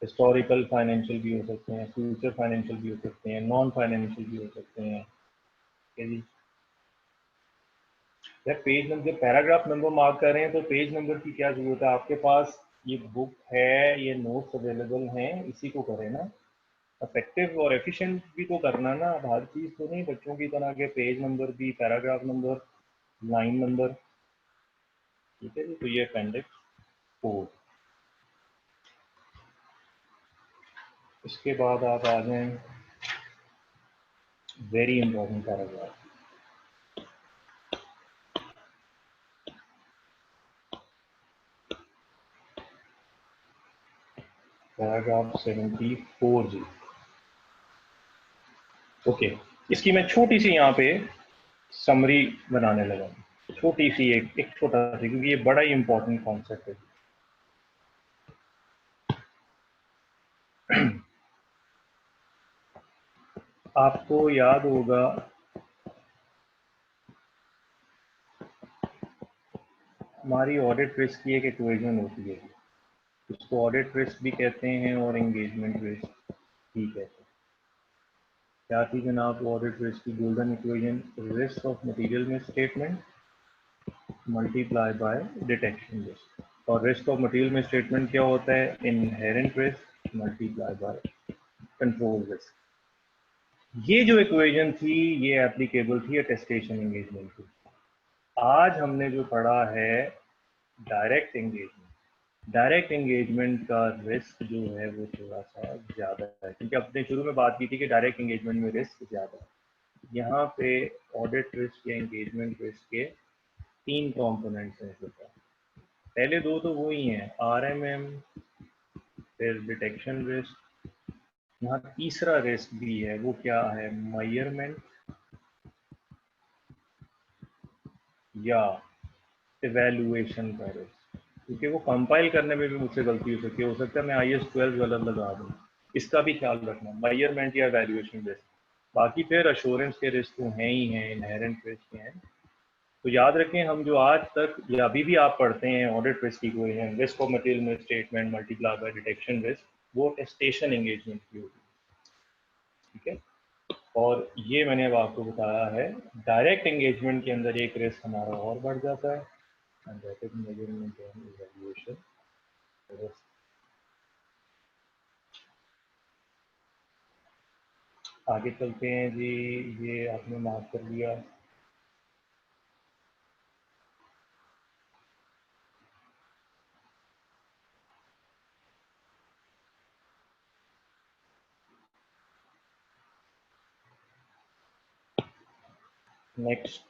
हिस्टोरिकल फाइनेंशियल भी हो सकते हैं, फ्यूचर फाइनेंशियल भी हो सकते हैं, नॉन फाइनेंशियल भी हो सकते हैं। जी जब पेज नंबर, जब पैराग्राफ नंबर मार्क कर रहे हैं तो पेज नंबर की क्या जरूरत है? आपके पास ये बुक है, ये नोट्स अवेलेबल हैं, इसी को करें ना। इफेक्टिव और एफिशिएंट भी तो करना ना, अब हर चीज़ तो नहीं बच्चों की तरह के पेज नंबर भी, पैराग्राफ नंबर, लाइन नंबर। ठीक है जी, तो ये अपेंडिक्स 4। इसके बाद आप आ जाएं वेरी इंपॉर्टेंट पैराग्राफ, पैराग्राफ 74 जी। ओके, इसकी मैं छोटी सी यहाँ पे समरी बनाने लगा, छोटी सी एक छोटा सा, क्योंकि ये बड़ा ही इंपॉर्टेंट कॉन्सेप्ट है। आपको याद होगा हमारी ऑडिट रिस्क की एक इक्वेशन होती है, इसको ऑडिट रिस्क भी कहते हैं और एंगेजमेंट रिस्क भी कहते हैं। क्या थी जनाब ऑडिट रिस्क की golden equation? Risk of material misstatement multiply by detection risk. और risk of material misstatement क्या होता है? Inherent risk multiply by control risk. ये जो इक्वेशन थी ये एप्लीकेबल थी अटेस्टेशन एंगेजमेंट की। आज हमने जो पढ़ा है डायरेक्ट एंगेजमेंट। डायरेक्ट एंगेजमेंट का रिस्क जो है वो थोड़ा सा ज़्यादा है, क्योंकि अपने शुरू में बात की थी कि डायरेक्ट एंगेजमेंट में रिस्क ज़्यादा है। यहाँ पे ऑडिट रिस्क या एंगेजमेंट रिस्क के 3 कॉम्पोनेंट्स हैं। पहले 2 तो वो ही हैं, RMM, फिर डिटेक्शन रिस्क। यहाँ तीसरा रिस्क भी है, वो क्या है? मेजरमेंट या इवैल्यूएशन का रिस्क, क्योंकि वो कंपाइल करने में भी मुझसे गलती हो सकता है मैं IS 12 गलत लगा दूँ। इसका भी ख्याल रखना, मेजरमेंट या इवैल्यूएशन रिस्क। बाकी फिर अश्योरेंस के रिस्क तो हैं ही हैं, इनहेरेंट रिस्क हैं, तो याद रखें, हम जो आज तक या अभी भी आप पढ़ते हैं ऑडिट रिस्क की कोई है, risk of material miss statement multiply by detection risk, वो टेस्टेशन एंगेजमेंट की होगी, ठीक है। और ये मैंने अब आपको बताया है, डायरेक्ट एंगेजमेंट के अंदर एक रिस्क हमारा और बढ़ जाता है, and that is measurement and evaluation risk। आगे चलते हैं जी, ये आपने मार्क कर लिया। नेक्स्ट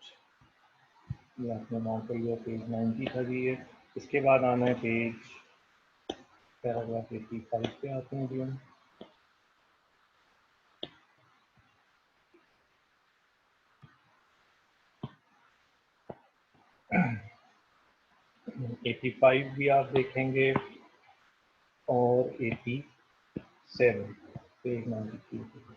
ये आपने मार्क कर लिया, पेज 90 था जी ये। इसके बाद आना है पेज पैराग्राफ 85 पे आते हैं जी हम। 85 भी आप देखेंगे और 87 पेज 93 पे।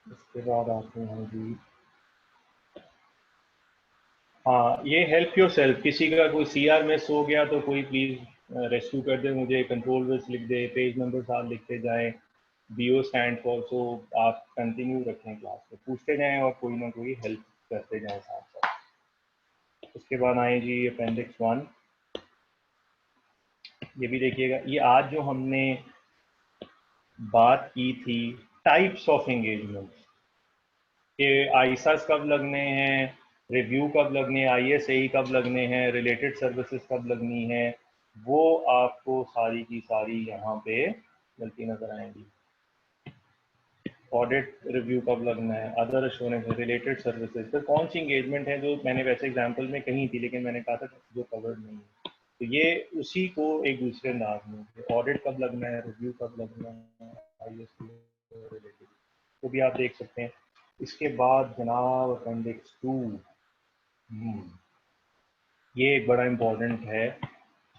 इसके बाद आते हैं जी, हाँ ये हेल्प योर सेल्फ, किसी का कोई सीआर मिस हो गया तो कोई प्लीज़ रेस्क्यू कर दे, मुझे कंट्रोल विथ लिख दे, पेज नंबर साथ लिखते जाएं, बीओ स्टैंड फॉर, सो आप कंटिन्यू रखें, क्लास में पूछते जाएं और कोई ना कोई हेल्प करते जाएं साथ साथ। उसके बाद आए जी अपेंडिक्स 1, ये भी देखिएगा, ये आज जो हमने बात की थी टाइप्स ऑफ एंगेजमेंट, कि आईसास कब लगने हैं, रिव्यू कब लगने हैं, आईएसए कब लगने हैं, रिलेटेड सर्विसेज कब लगनी है, वो आपको सारी की सारी यहाँ पे गलती नजर आएंगी। ऑडिट रिव्यू कब लगना है, अदर एश्योरेंस, रिलेटेड सर्विसेज, तो कौन सी इंगेजमेंट है जो मैंने वैसे एग्जांपल में कही थी लेकिन मैंने कहा था जो कवर्ड नहीं है, तो ये उसी को एक दूसरे अंदाज में, ऑडिट कब लगना है, रिव्यू कब लगना है, आईएसए रिलेटेड, तो भी आप देख सकते हैं। इसके बाद जनाब अपेंडिक्स 2, ये एक बड़ा इंपॉर्टेंट है,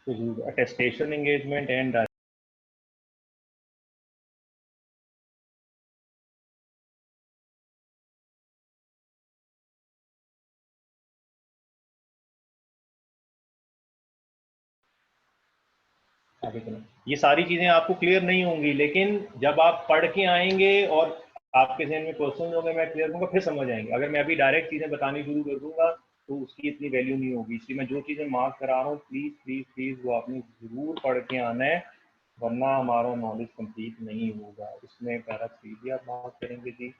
अटेस्टेशन एंगेजमेंट एंड आगे चलो। ये सारी चीजें आपको क्लियर नहीं होंगी, लेकिन जब आप पढ़ के आएंगे और आपके जहन में क्वेश्चन होंगे, मैं क्लियर दूंगा, फिर समझ आएंगे। अगर मैं अभी डायरेक्ट चीजें बतानी शुरू कर दूंगा तो उसकी इतनी वैल्यू नहीं होगी, इसलिए मैं जो चीजें मार्क करा रहा हूँ प्लीज प्लीज प्लीज वो आपने जरूर पढ़ के आना है, वरना हमारा नॉलेज कंप्लीट नहीं होगा। इसमें पैरा 3 भी आप बात करेंगे जी,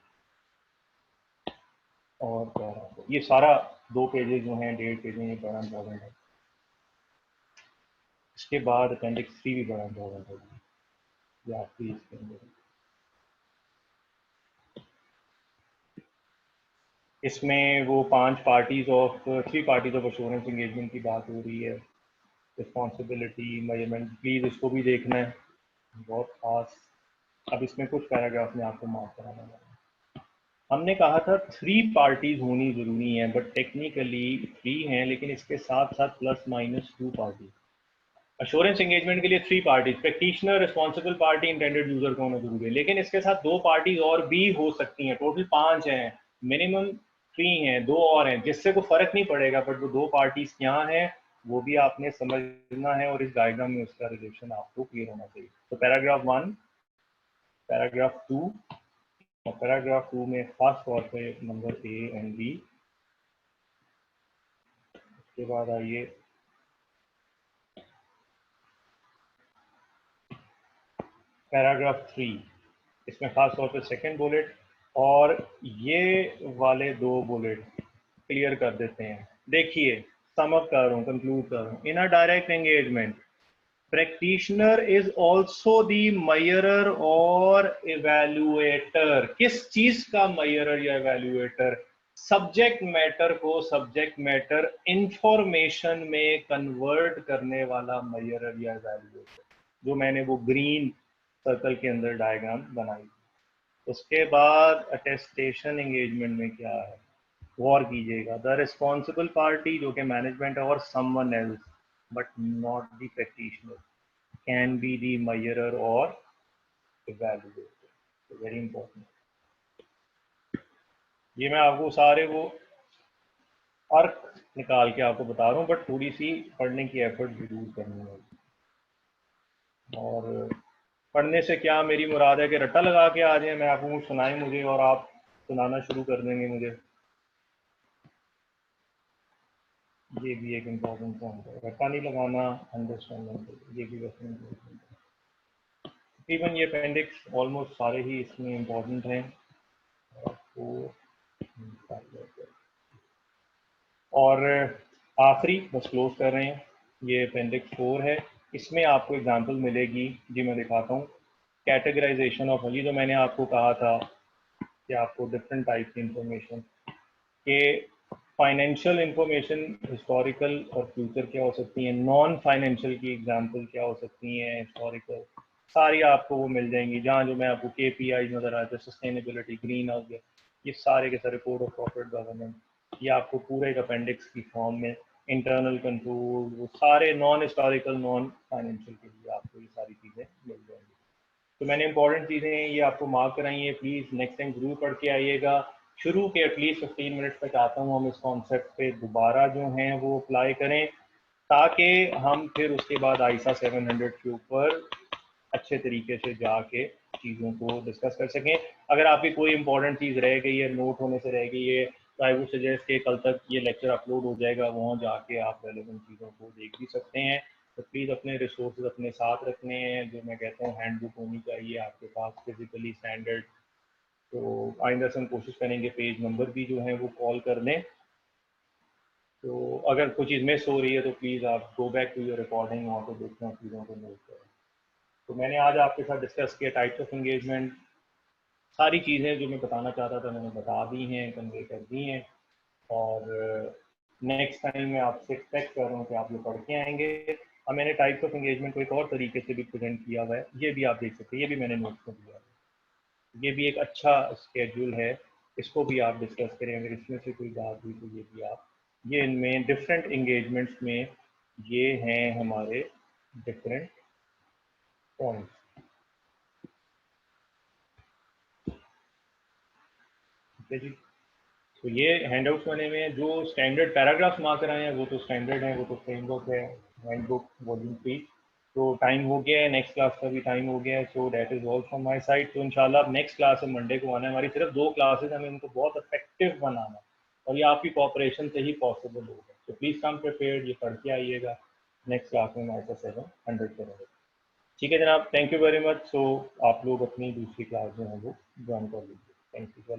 और पैरा ये सारा 2 पेजेस जो हैं, 1.5 पेज, ये बड़ा इंपॉर्टेंट है। इसके बाद अपेंडिक्स 3 भी बड़ा इंपॉर्टेंट है, ये आपकी इसके अंदर, इसमें वो 5 parties of 3 parties of assurance engagement की बात हो रही है, रिस्पॉन्सिबिलिटी मेजरमेंट, प्लीज़ इसको भी देखना है, बहुत खास। अब इसमें कुछ पैराग्राफ में आपको मार्क कराना है। हमने कहा था 3 पार्टीज होनी ज़रूरी हैं, बट टेक्निकली 3 हैं, लेकिन इसके साथ साथ plus minus 2 party. Assurance engagement के लिए 3 parties, practitioner, responsible party, intended user को होना जरूरी है, लेकिन इसके साथ 2 पार्टीज और भी हो सकती हैं, टोटल 5 हैं, मिनिमम 3 हैं, 2 और हैं, जिससे कोई फर्क नहीं पड़ेगा, बट वो 2 पार्टीज क्या हैं वो भी आपने समझना है, और इस डायग्राम में उसका रिलेशन आपको क्लियर होना चाहिए। तो पैराग्राफ 1, पैराग्राफ 2, और पैराग्राफ 2 में खास तौर पे नंबर ए एंड बी। उसके बाद आइए पैराग्राफ 3, इसमें खास तौर पे सेकंड बुलेट और ये वाले 2 बुलेट क्लियर कर देते हैं। देखिए, सम अप कर रहा हूँ, कंक्लूड कर रहा हूँ। In a direct engagement, practitioner is also the measurer और इवेल्युएटर। किस चीज का मयरर या इवेल्युएटर? सब्जेक्ट मैटर को सब्जेक्ट मैटर इंफॉर्मेशन में कन्वर्ट करने वाला मयरर या इवेल्युएटर, जो मैंने वो ग्रीन सर्कल के अंदर डायग्राम बनाई। उसके बाद अटेस्टेशन एंगेजमेंट में क्या है, गौर कीजिएगा, द रिस्पॉन्सिबल पार्टी जो कि मैनेजमेंट है, और someone else but not the practitioner can be the measurer और इवैल्यूएटर, वेरी इंपॉर्टेंट। ये मैं आपको सारे वो अर्क निकाल के आपको बता रहा हूँ, बट थोड़ी सी पढ़ने की एफर्ट जरूर करनी होगी। और पढ़ने से क्या मेरी मुराद है कि रट्टा लगा के आ जाए, मैं आपको कुछ सुनाए मुझे और आप सुनाना शुरू कर देंगे मुझे। ये भी एक इम्पोर्टेंट पॉइंट है, रट्टा नहीं लगाना, अंडरस्टैंडिंग, ये भी वैसे इम्पोर्टेंट है। तकरीबन ये अपेंडिक्स ऑलमोस्ट सारे ही इसमें इम्पोर्टेंट हैं। और आखिरी बस क्लोज कर रहे हैं, ये अपेंडिक्स 4 है। इसमें आपको एग्जांपल मिलेगी, जी मैं दिखाता हूँ। कैटेगराइजेशन ऑफ, ये जो मैंने आपको कहा था कि आपको डिफरेंट टाइप की इंफॉर्मेशन के, फाइनेंशियल इंफॉर्मेशन हिस्टोरिकल और फ्यूचर क्या हो सकती है, नॉन फाइनेंशियल की एग्जांपल क्या हो सकती हैं, हिस्टोरिकल सारी आपको वो मिल जाएंगी। जहाँ जो मैं आपको KPI नजर आते हैं, सस्टेनेबिलिटी, ग्रीन हाउस, ये सारे के सारे कोड ऑफ कॉर्पोरेट गवर्नेंस, ये आपको पूरे एक अपेंडिक्स की फॉर्म में, इंटरनल कंट्रोल, वो सारे नॉन हिस्टोरिकल नॉन फाइनेंशियल के लिए आपको ये सारी चीज़ें मिल जाएंगी। तो मैंने इंपॉर्टेंट चीज़ें ये आपको मार्क कराई है, प्लीज़ नेक्स्ट टाइम जरूर पढ़ के आइएगा। शुरू के एटलीस्ट 15 मिनट तक आता हूँ, हम इस कॉन्सेप्ट पे दोबारा जो हैं वो अप्लाई करें, ताकि हम फिर उसके बाद आईसा 700 के ऊपर अच्छे तरीके से जाके चीज़ों को डिस्कस कर सकें। अगर आपकी कोई इंपॉर्टेंट चीज़ रह गई है, नोट होने से रह गई है, तो आई वुड सजेस्ट कि कल तक ये लेक्चर अपलोड हो जाएगा, वहाँ जाके आप रेलेवेंट चीज़ों को देख भी सकते हैं। तो प्लीज़ अपने रिसोर्सेज अपने साथ रखने हैं, जो मैं कहता हूँ हैंडबुक होनी चाहिए आपके पास फिजिकली स्टैंडर्ड। तो आइंदा से हम कोशिश करेंगे पेज नंबर भी जो है वो कॉल कर लें। तो अगर कोई चीज़ मिस हो रही है तो प्लीज़ आप go back to your recording, वहाँ पर देखना, चीज़ों को नोट करें। तो मैंने आज आपके साथ डिस्कस किया टाइप्स ऑफ एंगेजमेंट, सारी चीज़ें जो मैं बताना चाहता था मैंने बता दी हैं, कन्वे कर दी हैं। और नेक्स्ट टाइम मैं आपसे एक्सपेक्ट कर रहा हूँ कि आप लोग पढ़ के आएंगे। अब मैंने टाइप्स ऑफ एंगेजमेंट को एक और तरीके से भी प्रेजेंट किया हुआ है, ये भी आप देख सकते हैं, ये भी मैंने नोट्स में दिया है। ये भी एक अच्छा स्केड्यूल है, इसको भी आप डिस्कस करें, अगर इसमें से कोई बात हुई तो ये भी आप, ये इनमें डिफरेंट एंगेजमेंट्स में ये हैं हमारे डिफरेंट पॉइंट्स। ठीक है जी। तो ये हैंडआउट्स बने हुए हैं, जो स्टैंडर्ड पैराग्राफ्स मार्क कराए हैं वो तो स्टैंडर्ड है, वो तो फ्रेमवर्क है, हैंडबुक वॉल्यूम 3। तो टाइम हो गया है, नेक्स्ट क्लास का भी टाइम हो गया है, so that is all from my side. तो इंशाल्लाह अब नेक्स्ट क्लास है मंडे को आना है, हमारी सिर्फ 2 क्लासेज, हमें उनको बहुत इफेक्टिव बनाना है और ये आपकी कॉपरेशन से ही पॉसिबल होगा। तो प्लीज़ कम प्रिपेयर्ड, ये पढ़ के आइएगा, नेक्स्ट क्लास में हमारे साथ 700 करेंगे। ठीक है जनाब, थैंक यू वेरी मच। सो आप लोग अपनी दूसरी क्लास जो है वो ज्वाइन कर लीजिए। Thank you.